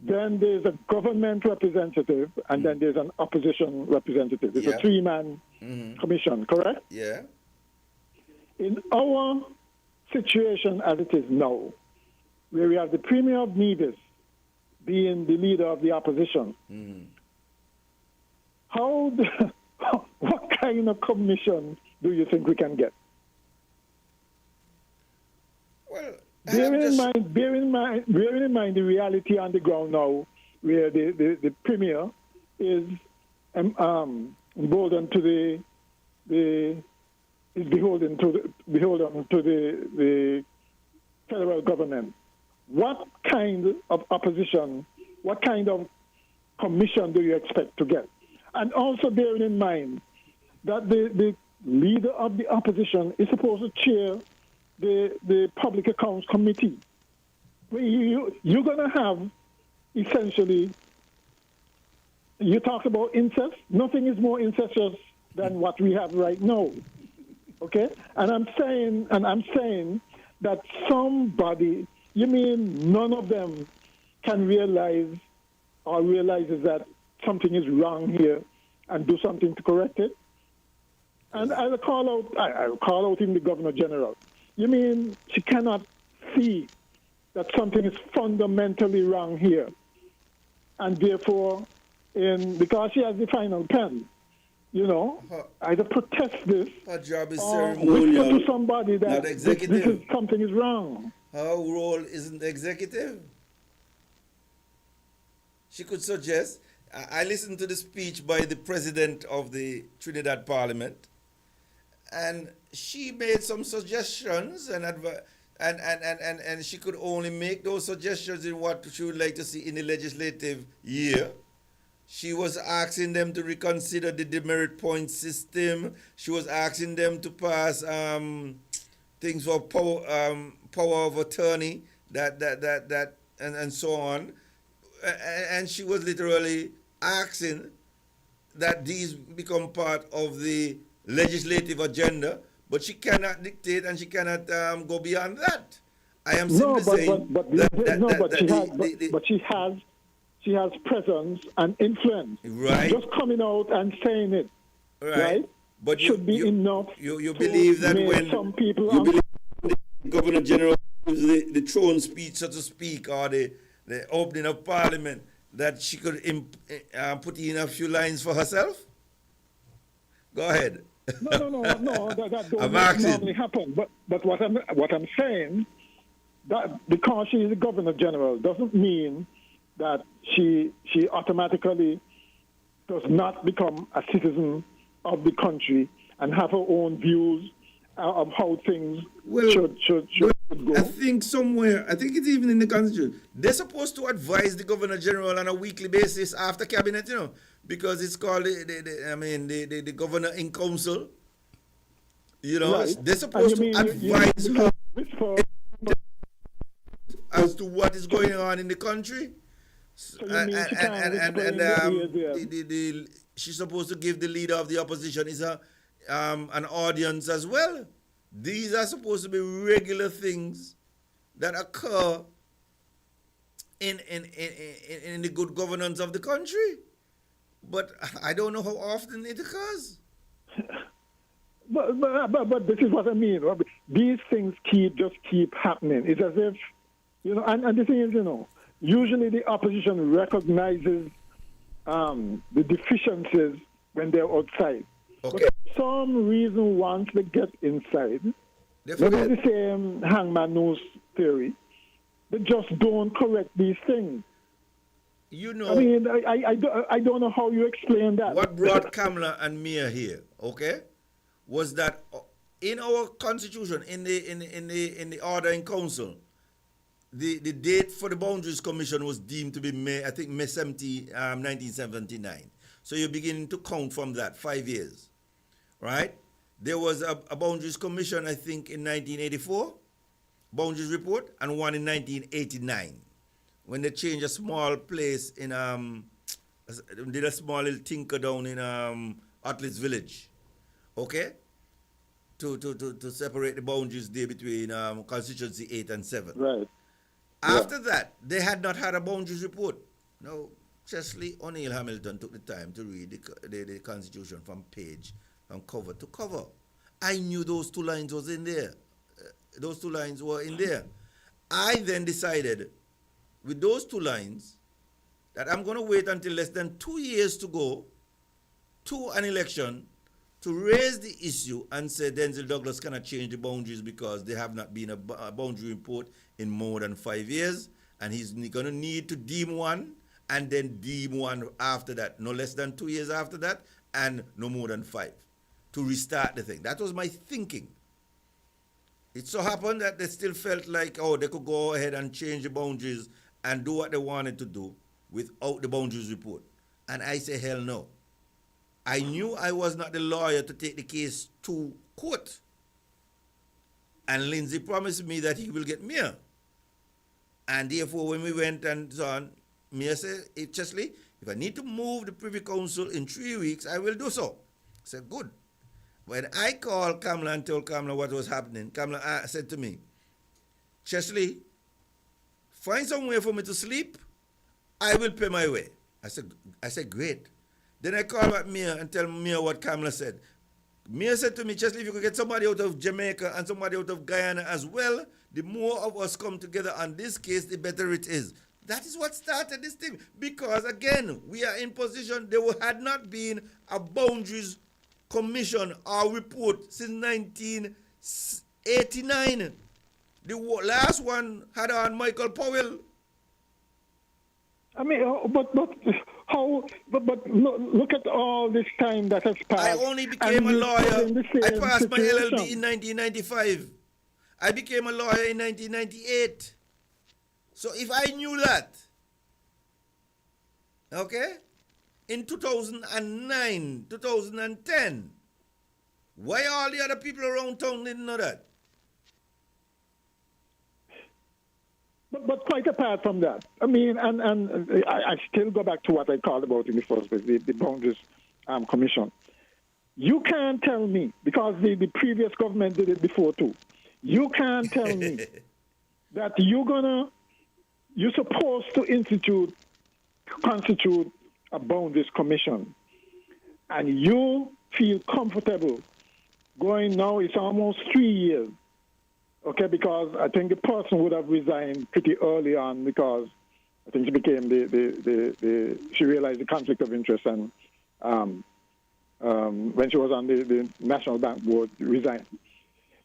S13: Then there's a government representative, and then there's an opposition representative. It's a three-man commission, correct?
S3: Yeah.
S13: In our situation as it is now, where we have the Premier of Nevis being the leader of the opposition, what kind of commission do you think we can get?
S3: Well,
S13: bearing in mind the reality on the ground now, where the Premier is beholden to the federal government. What kind of opposition, what kind of commission do you expect to get? And also bearing in mind that the leader of the opposition is supposed to chair the Public Accounts Committee. You're going to have, essentially, you talk about incest. Nothing is more incestuous than what we have right now. Okay? And I'm saying that somebody, you mean none of them can realize or realizes that something is wrong here and do something to correct it? And I'll call out in the Governor General. You mean she cannot see that something is fundamentally wrong here, and therefore, because she has the final pen, either protest this
S3: her job is
S13: or
S3: ceremonial,
S13: whisper to somebody that
S3: not executive.
S13: something is wrong.
S3: Her role isn't executive. She could suggest. I listened to the speech by the president of the Trinidad Parliament, and she made some suggestions, and she could only make those suggestions in what she would like to see in the legislative year. She was asking them to reconsider the demerit point system. She was asking them to pass things for power of attorney, and so on. And she was literally asking that these become part of the legislative agenda, but she cannot dictate and she cannot go beyond that. I am simply saying
S13: she has presence and influence.
S3: Right.
S13: Just coming out and saying it, right?
S3: But
S13: should be enough.
S3: You believe that when
S13: some people
S3: believe the Governor General gives the throne speech, so to speak, or the opening of Parliament, that she could put in a few lines for herself? Go ahead.
S13: No. That don't normally happen. But what I'm saying, that because she is the Governor General doesn't mean that she automatically does not become a citizen of the country and have her own views of how things should go.
S3: I think it's even in the Constitution, they're supposed to advise the Governor General on a weekly basis after Cabinet, because it's called the Governor in Council.
S13: Right.
S3: They're supposed to advise her as to what is going on in the country.
S13: So you mean she can't
S3: she's supposed to give the leader of the opposition an audience as well. These are supposed to be regular things that occur in the good governance of the country. But I don't know how often it occurs.
S13: But this is what I mean. These things keep happening. It's as if, and the thing is, usually the opposition recognizes the deficiencies when they're outside.
S3: Okay.
S13: But for some reason, once they get inside, it's the same hangman nose theory. They just don't correct these things. I mean, I don't know how you explain that.
S3: What brought Kamala and Mia here, okay, was that in our Constitution, in the order in council, the date for the Boundaries Commission was deemed to be May 17, 1979. So you're beginning to count from that, 5 years, right? There was a Boundaries Commission, I think, in 1984, Boundaries Report, and one in 1989, when they changed a small place in, did a small little tinker down in Atlas Village, okay? To separate the boundaries there between Constituency 8 and 7.
S13: Right.
S3: After that, they had not had a boundaries report. No, Chesley O'Neill Hamilton took the time to read the Constitution from cover to cover. I knew those two lines was in there. Those two lines were in there. I then decided, with those two lines, that I'm going to wait until less than 2 years to go to an election to raise the issue and say Denzel Douglas cannot change the boundaries because there have not been a boundary report in more than 5 years, and he's going to need to deem one and then deem one after that, no less than 2 years after that, and no more than 5, to restart the thing. That was my thinking. It so happened that they still felt like, they could go ahead and change the boundaries and do what they wanted to do without the boundaries report. And I say, hell no. I knew I was not the lawyer to take the case to court. And Lindsay promised me that he will get Mia. And therefore, when we went and so on, Mia said, Chesley, if I need to move the Privy Council in 3 weeks, I will do so. I said, good. When I called Kamala and told Kamala what was happening, Kamala said to me, Chesley, find somewhere for me to sleep. I will pay my way. I said, great. Then I called back Mia and tell Mia what Kamala said. Mia said to me, Chesley, if you could get somebody out of Jamaica and somebody out of Guyana as well, the more of us come together on this case, the better it is. That is what started this thing. Because, again, we are in position, there had not been a boundaries commission or report since 1989. The last one had on Michael Powell.
S13: I mean, but look at all this time that has passed.
S3: I only became a lawyer. I passed my LLB in 1995. I became a lawyer in 1998. So if I knew that, okay, in 2009, 2010. Why all the other people around town didn't know that?
S13: But quite apart from that, I mean, and I still go back to what I called about in the first place, the Boundaries Commission. You can't tell me, because the previous government did it before too, you can't tell me that you're supposed to constitute a Boundaries Commission, and you feel comfortable going now, it's almost 3 years. Okay, because I think the person would have resigned pretty early on because I think she became she realized the conflict of interest, and when she was on the National Bank board, resigned.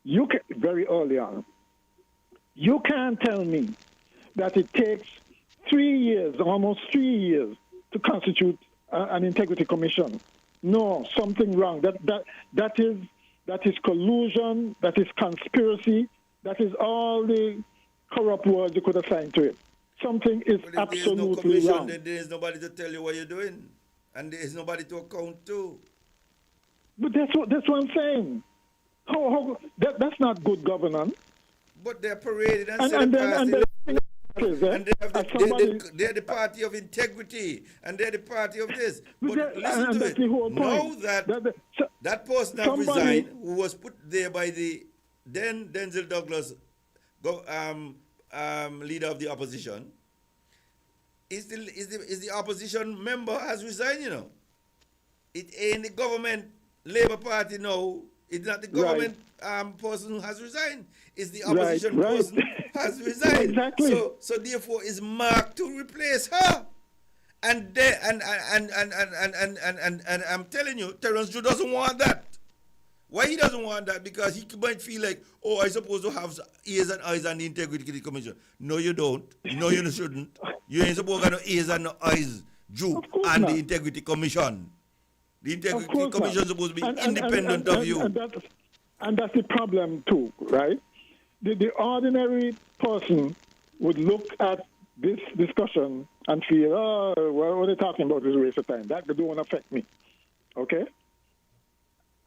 S13: Very early on. You can't tell me that it takes 3 years, almost 3 years, to constitute an integrity commission. No, something wrong. That is collusion. That is conspiracy. That is all the corrupt words you could assign to it. Something is absolutely wrong.
S3: Then there is nobody to tell you what you're doing, and there is nobody to account to.
S13: But that's what I'm saying. That's not good governance.
S3: But they're paraded and they're the party of integrity, and they're the party of this. But listen to it. Know that person that resigned, who was put there by the then Denzel Douglas, leader of the opposition, is the opposition member has resigned. You know, it ain't the government Labour Party now. It's not the government person who has resigned. It's the opposition person has resigned.
S13: Exactly.
S3: So therefore, is marked to replace her. And I'm telling you, Terence Drew doesn't want that. Why he doesn't want that? Because he might feel like, oh, I'm supposed to have ears and eyes on the Integrity Commission. No, you don't. No, you shouldn't. You ain't supposed to have no ears and no eyes, Drew, on the Integrity Commission. The Integrity Commission is supposed to be independent of you.
S13: And that's the problem too, right? The ordinary person would look at this discussion and feel, oh, what are they talking about is a waste of time. That don't affect me, okay?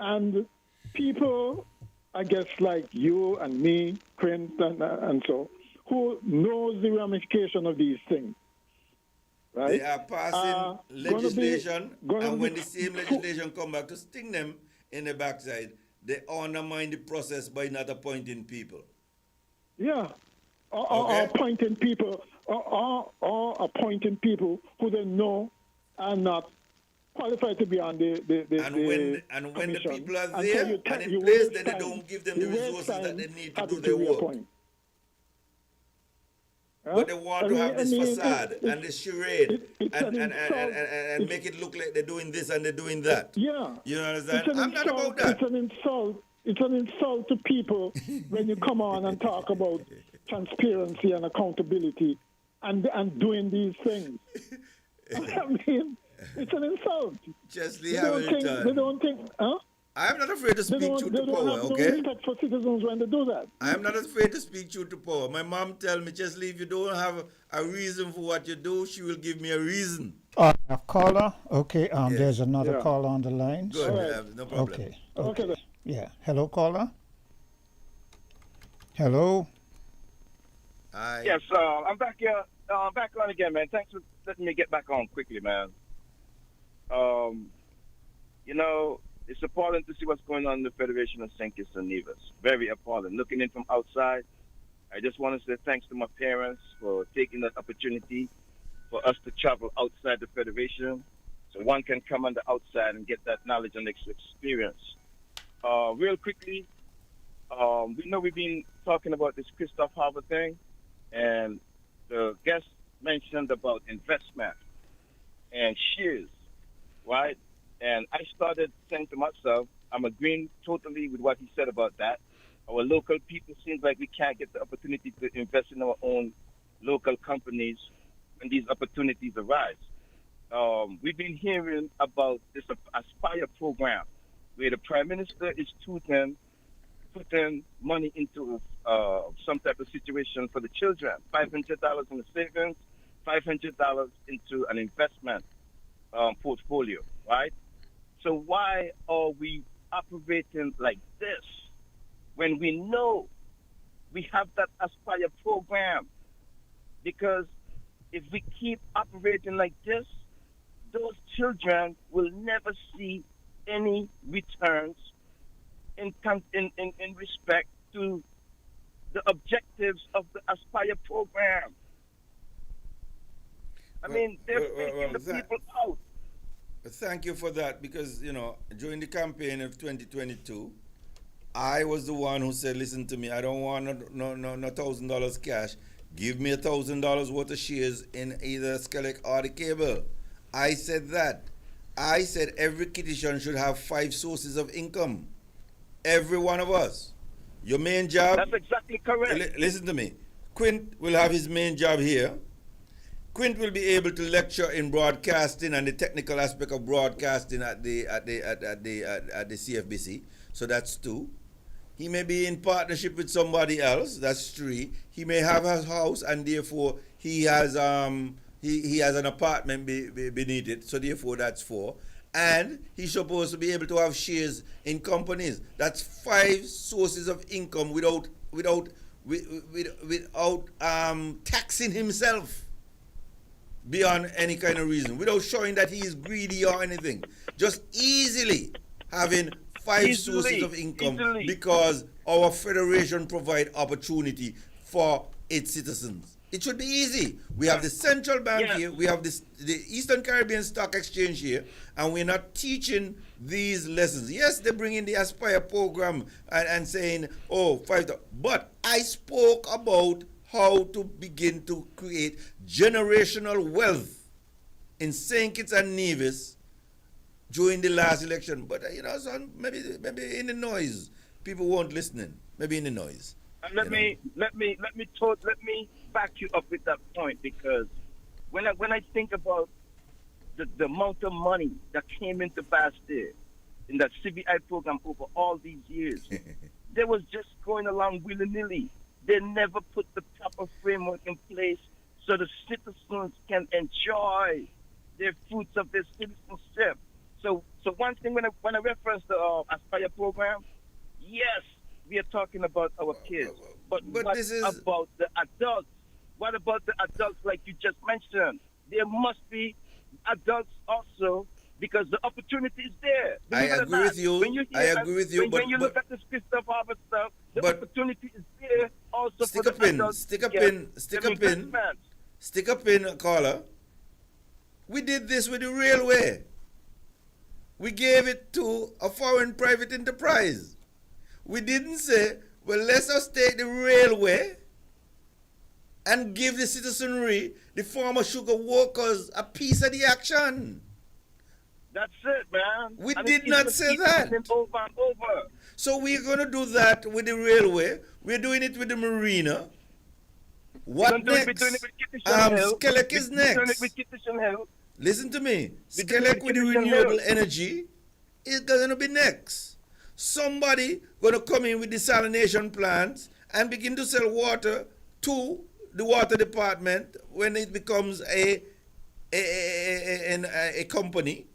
S13: And people, I guess, like you and me, Quint, and so, who knows the ramification of these things, right?
S3: They are passing legislation, and when the same legislation come back to sting them in the backside, they undermine the process by not appointing people.
S13: Yeah, or appointing people, or appointing people who they know are not qualified to be on the
S3: when the people are there and in place, then they don't give them the resources that they need to do their work. But they want to have this facade and this charade and make it look like they're doing this and they're doing that.
S13: Yeah.
S3: You understand? I'm not about that.
S13: It's an insult. It's an insult to people when you come on and talk about transparency and accountability and doing these things. I mean, it's an insult.
S3: Chesley Hamilton.
S13: They don't think, huh?
S3: I'm not afraid to speak truth to power, okay?
S13: They don't have no respect for citizens when they do that.
S3: I'm not afraid to speak truth to power. My mom tell me, Chesley, if you don't have a reason for what you do, she will give me a reason.
S2: Caller? Okay, there's another caller on the line.
S3: Good,
S2: so,
S3: no problem.
S2: Okay. Yeah. Hello, caller? Hello?
S11: Hi. Yes, I'm back here. Back on again, man. Thanks for letting me get back on quickly, man. You know, it's appalling to see what's going on in the Federation of St. Kitts and Nevis. Very appalling. Looking in from outside, I just want to say thanks to my parents for taking that opportunity for us to travel outside the Federation so one can come on the outside and get that knowledge and experience. Real quickly, we know we've been talking about this Christoph Harbour thing, and the guest mentioned about investment and shares, right? And I started saying to myself, I'm agreeing totally with what he said about that. Our local people seems like we can't get the opportunity to invest in our own local companies when these opportunities arise. We've been hearing about this Aspire program where the Prime Minister is putting money into some type of situation for the children, $500 in the savings, $500 into an investment. portfolio, right? So why are we operating like this when we know we have that Aspire program? Because if we keep operating like this, those children will never see any returns in respect to the objectives of the Aspire program. I mean, they're taking the people out.
S3: Thank you for that, because, during the campaign of 2022, I was the one who said, listen to me, I don't want no $1,000 cash. Give me $1,000 worth of shares in either Skellig or the cable. I said that. I said every Kittitian should have 5 sources of income. Every one of us. Your main job.
S11: That's exactly correct.
S3: Listen to me. Quint will have his main job here. Quint will be able to lecture in broadcasting and the technical aspect of broadcasting at the CFBC. So that's 2. He may be in partnership with somebody else. That's 3. He may have a house and therefore he has he has an apartment beneath it. So therefore that's 4. And he's supposed to be able to have shares in companies. That's 5 sources of income without taxing himself beyond any kind of reason, without showing that he is greedy or anything. Just easily having 5 sources of income because our federation provide opportunity for its citizens. It should be easy. We have the central bank here, we have the Eastern Caribbean Stock Exchange here, and we're not teaching these lessons. Yes, they bring in the Aspire program and saying, 5,000. But I spoke about how to begin to create generational wealth in St. Kitts and Nevis during the last election. But, so maybe in the noise, people weren't listening. Maybe in the noise.
S11: And let me back you up with that point, because when I think about the amount of money that came into Bastille in that CBI program over all these years, they was just going along willy-nilly. They never put the proper framework in place so the citizens can enjoy the fruits of their citizenship. So one thing when I reference the Aspire program, yes, we are talking about our kids, but what about the adults? What about the adults like you just mentioned? There must be adults also, because the opportunity is there.
S3: I agree with you. When you
S11: look at the Christopher Harvard stuff, the opportunity is there also for the adults.
S3: Stick a pin, caller. We did this with the railway. We gave it to a foreign private enterprise. We didn't say, well, let's just take the railway and give the citizenry, the former sugar workers, a piece of the action.
S11: That's it, man.
S3: We did not say that.
S11: Over and over.
S3: So we're going to do that with the railway. We're doing it with the Marina. What next? Skellig is next. Listen to me. Skellig with the renewable energy is going to be next. Somebody going to come in with desalination plants and begin to sell water to the water department when it becomes a company,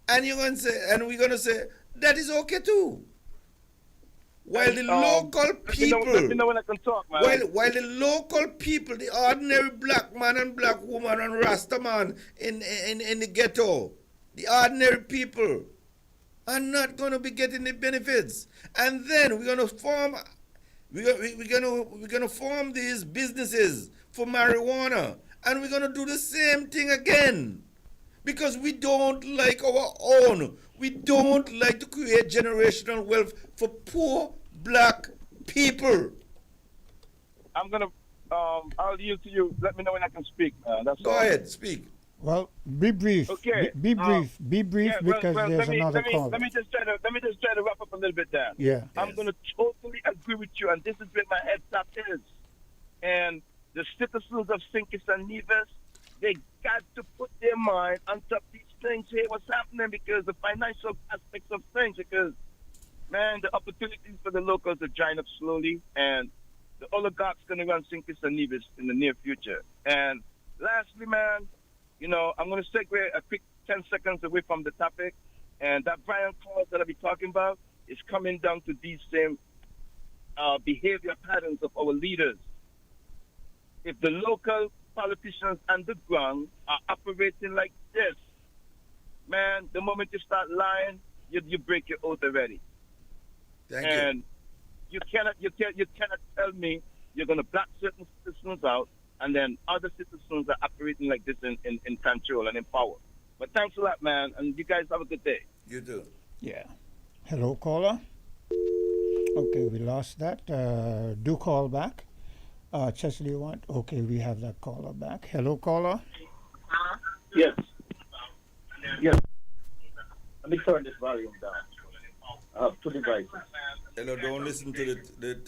S3: and you're going to say, and we're going to say that is okay too. While the local people,
S11: let me know when I can talk, man.
S3: While the local people, the ordinary black man and black woman and Rasta man in the ghetto, the ordinary people are not going to be getting the benefits, and then we're going to form. We're gonna form these businesses for marijuana, and we're gonna do the same thing again, because we don't like our own. We don't like to create generational wealth for poor black people.
S11: I'm gonna I'll yield to you. Let me know when I can speak.
S3: Go ahead, speak.
S2: Well, be brief.
S11: Okay.
S2: Be brief. Be brief, because there's another call.
S11: Let me just try to wrap up a little bit there.
S2: Yeah.
S11: I'm going to totally agree with you, and this is where my head top is. And the citizens of St. Kitts and Nevis, they got to put their mind on top of these things here, what's happening, because the financial aspects of things, because, man, the opportunities for the locals are drying up slowly, and the oligarchs going to run St. Kitts and Nevis in the near future. And lastly, man, I'm going to segue a quick 10 seconds away from the topic. And that Brian clause that I'll be talking about is coming down to these same behavior patterns of our leaders. If the local politicians and the ground are operating like this, man, the moment you start lying, you break your oath already.
S3: Thank
S11: you cannot tell me you're going to black certain citizens out and then other citizens are operating like this in control and in power. But thanks a lot, man, and you guys have a good day.
S3: You too.
S2: Yeah. Hello, caller. Okay, we lost that. Do call back. Chesley, you want? Okay, we have that caller back. Hello, caller.
S12: Yes. Yes. Let me turn this volume down. I have two devices.
S3: Hello, don't listen to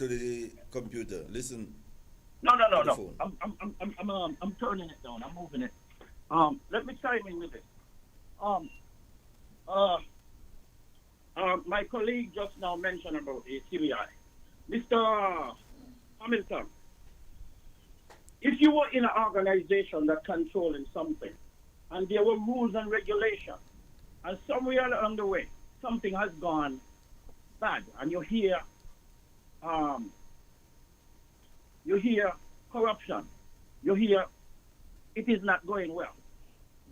S3: the computer. Listen.
S12: No.
S3: The phone.
S12: I'm turning it down. I'm moving it. Let me chime in with it. My colleague just now mentioned about the CBI. Mr. Hamilton, if you were in an organization that controlling something, and there were rules and regulations, and somewhere along the way, something has gone bad, and you hear corruption, you hear it is not going well,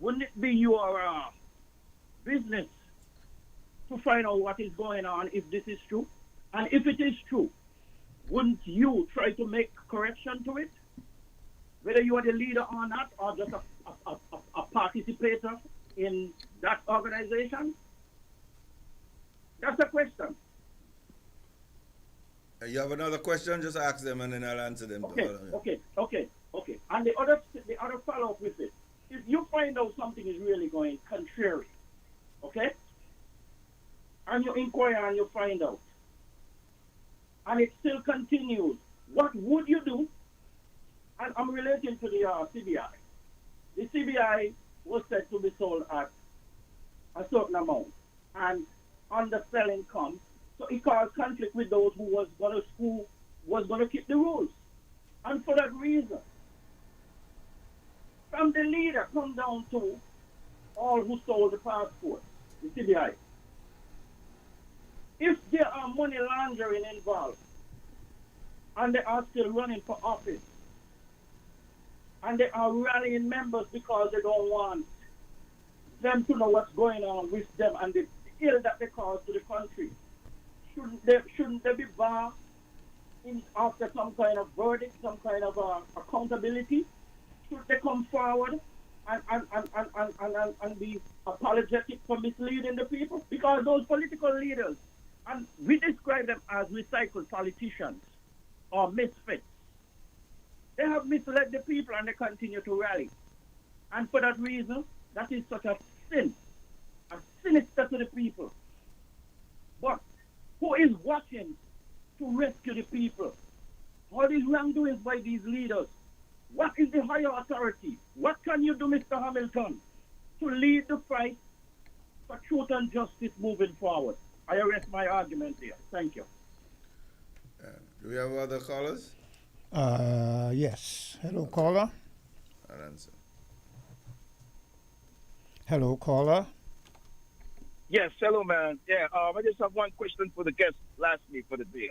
S12: wouldn't it be your business to find out what is going on if this is true? And if it is true, wouldn't you try to make correction to it? Whether you are the leader or not, or just a participator in that organization? That's the question.
S3: You have another question? Just ask them and then I'll answer them.
S12: Okay. And the other follow-up with it, if you find out something is really going contrary, okay, and you inquire and you find out, and it still continues, what would you do? And I'm relating to the CBI. The CBI was said to be sold at a certain amount, and underselling comes, so it caused conflict with those who was going to keep the rules. And for that reason, from the leader come down to all who sold the passport, the CBI. If there are money laundering involved, and they are still running for office, and they are rallying members because they don't want them to know what's going on with them and the ill that they cause to the country, shouldn't they be barred after some kind of verdict, some kind of accountability? Should they come forward and be apologetic for misleading the people? Because those political leaders, and we describe them as recycled politicians or misfits, they have misled the people and they continue to rally. And for that reason, that is such a sin, a sinister to the people. But who is watching to rescue the people? All these wrongdoings by these leaders. What is the higher authority? What can you do, Mr. Hamilton, to lead the fight for truth and justice moving forward? I arrest my argument here. Thank you.
S3: Do we have other callers?
S2: Yes. Hello, caller.
S3: I'll answer.
S2: Hello, caller.
S11: Yes, hello, man. Yeah, I just have one question for the guest lastly for the day.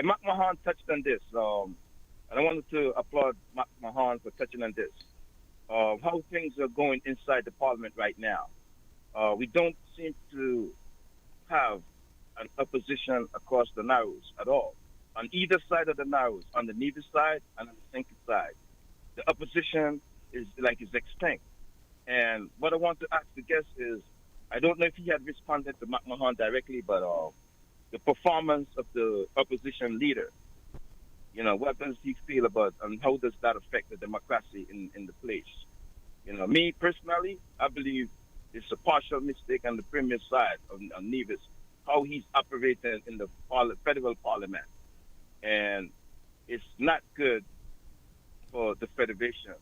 S11: Mac Mahan touched on this. And I wanted to applaud Mac Mahan for touching on this. How things are going inside the parliament right now. We don't seem to have an opposition across the Narrows at all. On either side of the Narrows, on the Nevis side and on the Sinking side, the opposition is extinct. And what I want to ask the guest is, I don't know if he had responded to Mac Mahan directly, but the performance of the opposition leader, what does he feel about, and how does that affect the democracy in the place? Me personally, I believe it's a partial mistake on the Premier side on Nevis, how he's operating in the federal parliament. And it's not good for the federation.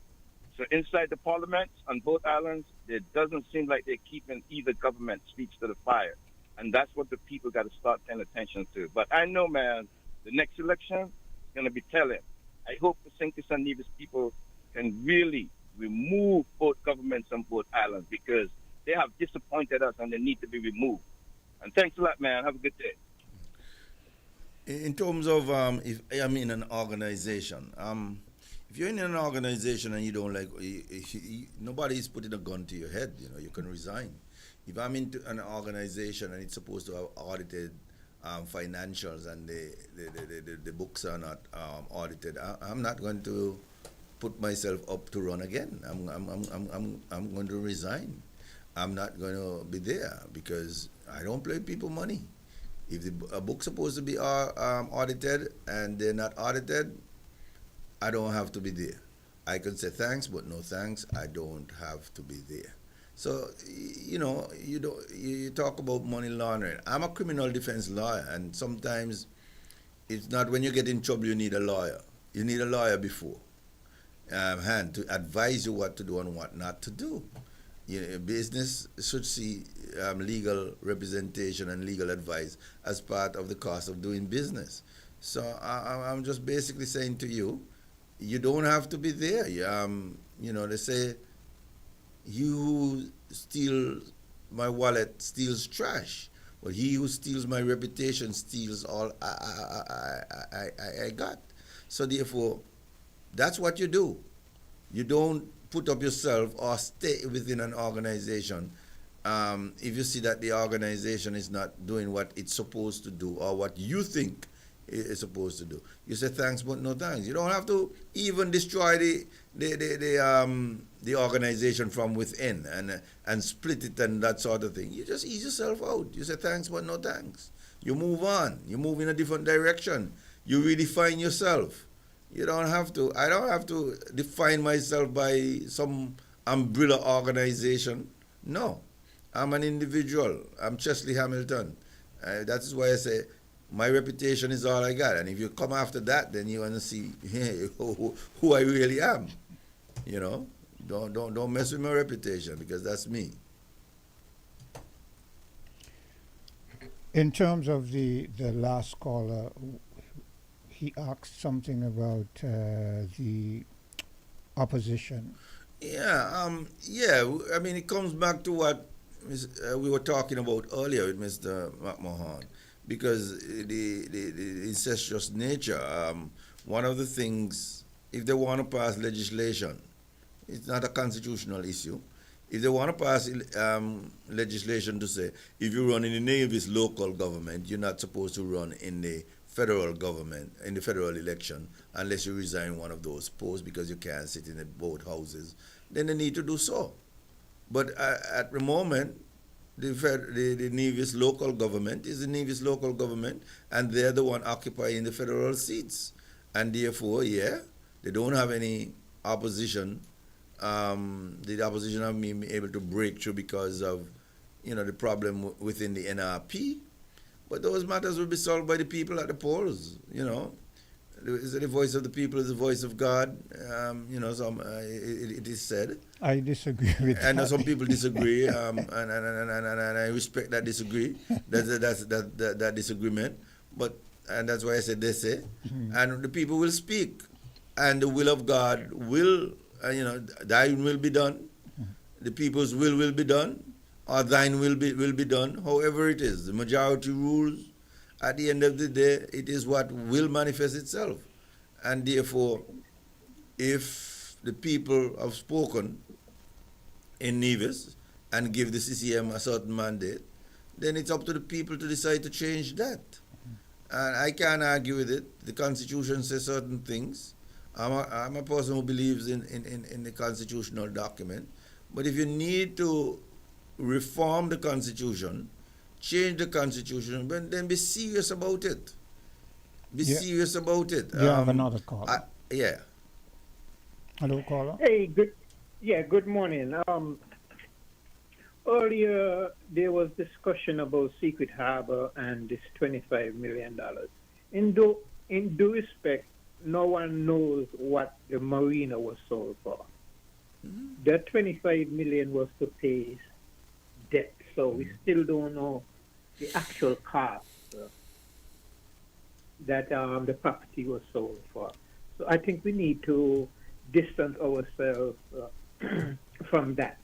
S11: So inside the parliaments on both islands, it doesn't seem like they're keeping either government's feet to the fire. And that's what the people got to start paying attention to. But I know, man, the next election is going to be telling. I hope the Sinkers and Nevis people can really remove both governments on both islands, because They have disappointed us and they need to be removed. And thanks a lot, man. Have a good day.
S3: In terms of if I'm in an organization, if you're in an organization and you don't like, nobody's putting a gun to your head. You know, you can resign. If I'm into an organization and it's supposed to have audited financials and the books are not audited, I'm not going to put myself up to run again. I'm going to resign. I'm not going to be there because I don't play people money. If a book's supposed to be audited and they're not audited, I don't have to be there. I can say thanks, but no thanks. I don't have to be there. So, you know, you talk about money laundering. I'm a criminal defense lawyer, and sometimes it's not when you get in trouble you need a lawyer. You need a lawyer before hand to advise you what to do and what not to do. Business should see legal representation and legal advice as part of the cost of doing business. So I'm just basically saying to you, you don't have to be there. You know, they say, he who steals my wallet steals trash, but he who steals my reputation steals all I got. So therefore, that's what you do. You don't put up yourself or stay within an organization if you see that the organization is not doing what it's supposed to do or what you think it's supposed to do. You say thanks, but no thanks. You don't have to even destroy the organization from within and split it and that sort of thing. You just ease yourself out. You say thanks, but no thanks. You move on. You move in a different direction. You redefine yourself. You don't have to. I don't have to define myself by some umbrella organization. No, I'm an individual. I'm Chesley Hamilton. That is why I say my reputation is all I got. And if you come after that, then you want to see who I really am. You know, don't mess with my reputation because that's me.
S2: In terms of the last caller, he asked something about the opposition.
S3: Yeah, I mean, it comes back to what we were talking about earlier with Mr. McMahon, because the incestuous nature. One of the things, if they want to pass legislation, it's not a constitutional issue. If they want to pass legislation to say, if you run in the Nevis local government, you're not supposed to run in the federal government, in the federal election, unless you resign one of those posts because you can't sit in both houses, then they need to do so. But at the moment, the Nevis local government is the Nevis local government, and they're the one occupying the federal seats. And therefore, they don't have any opposition. The opposition have been able to break through because of, the problem within the NRP. But those matters will be solved by the people at the polls, The voice of the people is the voice of God, it is said.
S2: I disagree with that.
S3: And some people disagree, and I respect that that disagreement. And that's why I said they say. Mm-hmm. And the people will speak, and the will of God will, thine will be done. Mm-hmm. The people's will be done. Or thine will be done, however it is. The majority rules. At the end of the day, it is what will manifest itself. And therefore, if the people have spoken in Nevis and give the CCM a certain mandate, then it's up to the people to decide to change that. And I can't argue with it. The Constitution says certain things. I'm a person who believes in the constitutional document. But if you need to reform the Constitution, change the Constitution, then be serious about it. Be serious about it.
S2: You have another caller. Hello, caller.
S14: Hey, good morning. Earlier, there was discussion about Secret Harbor and this $25 million. In due respect, no one knows what the Marina was sold for. Mm-hmm. That $25 million was to pay debt, so we still don't know the actual cost that the property was sold for. So I think we need to distance ourselves from that.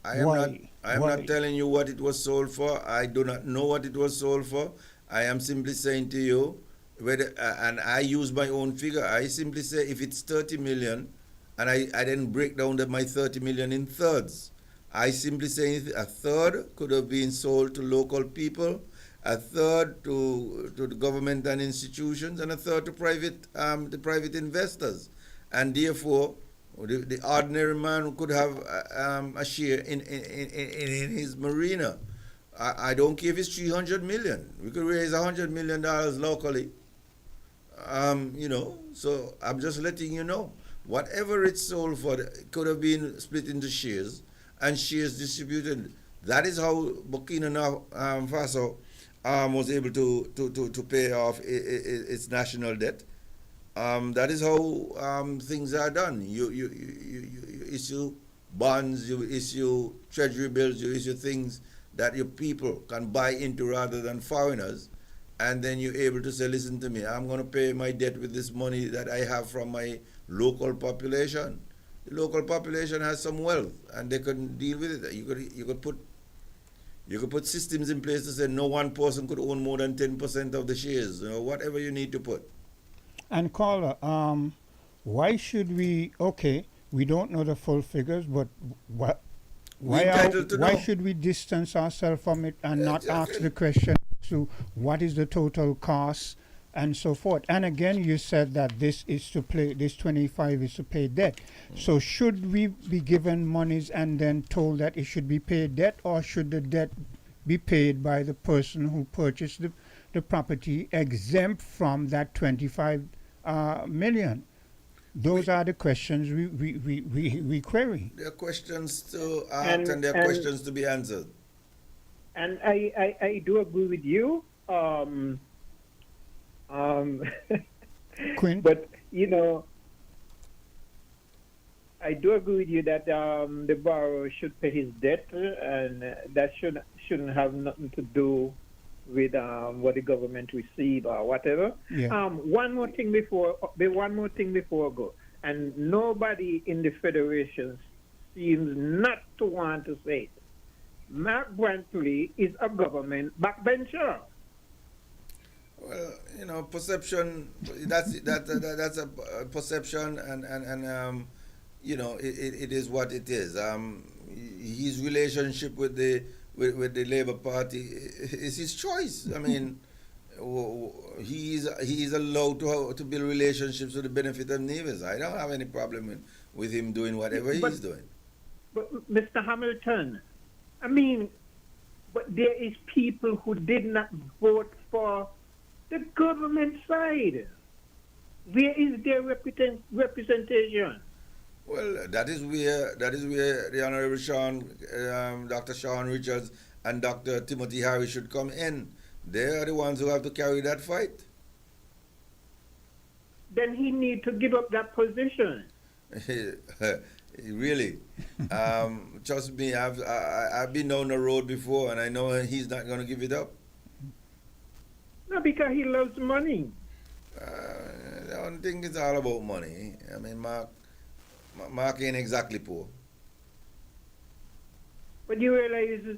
S3: I am not telling you what it was sold for. I do not know what it was sold for. I am simply saying to you, whether and I use my own figure. I simply say if it's 30 million, and I then break down my 30 million in thirds. I simply say a third could have been sold to local people, a third to the government and institutions, and a third to the private investors, and therefore the ordinary man could have a share in his marina. I don't care if it's 300 million. We could raise $100 million locally. So I'm just letting you know. Whatever it's sold for, it could have been split into shares and shares distributed. That is how Burkina Faso was able to pay off its national debt. That is how things are done. You issue bonds, you issue treasury bills, you issue things that your people can buy into rather than foreigners, and then you're able to say, listen to me, I'm going to pay my debt with this money that I have from my local population. The local population has some wealth, and they can deal with it. You could put systems in place to say no one person could own more than 10% of the shares, whatever you need to put.
S2: And caller, why should we? Okay, we don't know the full figures, but why should we distance ourselves from it and not ask the question to what is the total cost and so forth? And again, you said that this 25 is to pay debt. So should we be given monies and then told that it should be paid debt, or should the debt be paid by the person who purchased the property, exempt from that 25 million? Those are the questions we query.
S3: There are questions to ask and there are questions to be answered.
S14: And I do agree with you.
S2: Quinn?
S14: But, I do agree with you that the borrower should pay his debt, and that shouldn't have nothing to do with what the government receive or whatever.
S2: Yeah.
S14: One more thing before I go, and nobody in the federation seems not to want to say it. Mark Brantley is a government backbencher.
S3: Well, perception. That's a perception, and it is what it is. His relationship with the Labour Party is his choice. I mean, he is allowed to build relationships with the benefit of Nevis. I don't have any problem with him doing whatever he's doing.
S14: But Mr. Hamilton, I mean, but there is people who did not vote for the government side. Where is their representation?
S3: Well, that is where the Honourable Dr. Sean Richards and Dr. Timothy Harris should come in. They are the ones who have to carry that fight.
S14: Then he need to give up that position.
S3: Really? Trust me, I've been down the road before, and I know he's not going to give it up.
S14: No, because he loves money.
S3: I don't think it's all about money. I mean, Mark ain't exactly poor.
S14: But you realize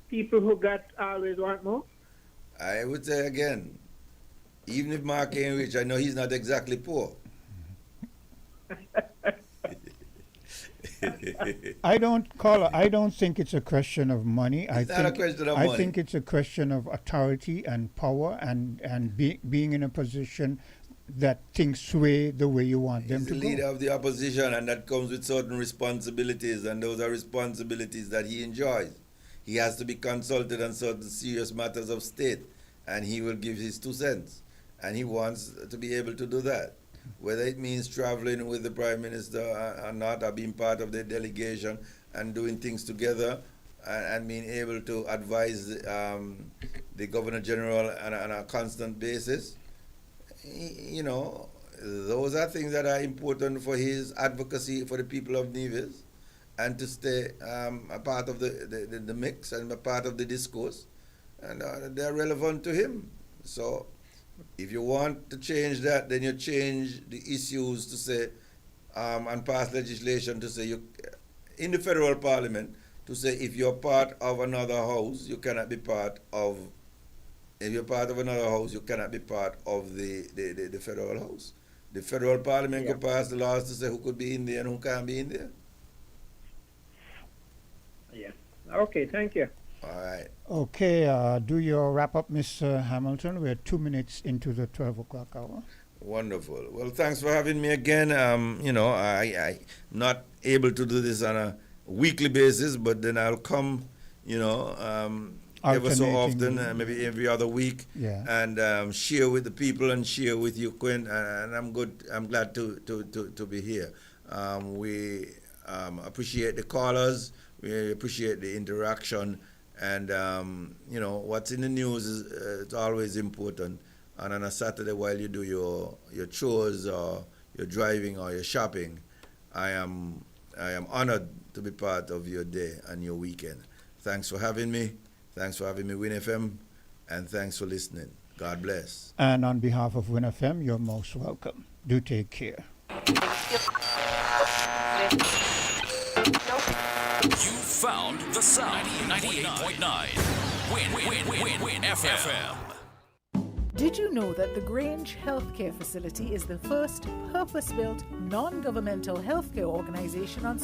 S14: people who got always want more?
S3: I would say again, even if Mark ain't rich, I know he's not exactly poor.
S2: I don't think it's a question of money. I think it's a question of authority and power and being in a position that things sway the way you want them to go.
S3: He's the leader of the opposition, and that comes with certain responsibilities, and those are responsibilities that he enjoys. He has to be consulted on certain serious matters of state, and he will give his 2 cents, and he wants to be able to do that. Whether it means traveling with the Prime Minister or not, or being part of the delegation and doing things together and being able to advise the Governor General on a constant basis, those are things that are important for his advocacy for the people of Nevis, and to stay a part of the mix and a part of the discourse, and they're relevant to him. So if you want to change that, then you change the issues to say, and pass legislation to say, in the federal parliament, to say if you're part of another house, you cannot be part of. If you're part of another house, you cannot be part of the federal house. The federal parliament could pass the laws to say who could be in there and who can't be in there.
S14: Yeah. Okay, thank you.
S3: All right.
S2: Okay, do your wrap up, Mr. Hamilton. We're 2 minutes into the 12 o'clock hour.
S3: Wonderful. Well, thanks for having me again. I'm not able to do this on a weekly basis, but then I'll come, ever so often, maybe every other week, and share with the people and share with you, Quinn. And I'm good. I'm glad to be here. We appreciate the callers. We appreciate the interaction. And, what's in the news is it's always important. And on a Saturday while you do your chores or your driving or your shopping, I am honored to be part of your day and your weekend. Thanks for having me. Thanks for having me, WinFM. And thanks for listening. God bless.
S2: And on behalf of WinFM, you're most welcome. Do take care.
S5: You found the sound. 98.9. Win FM.
S15: Did you know that the Grange Healthcare Facility is the first purpose-built, non-governmental healthcare organization on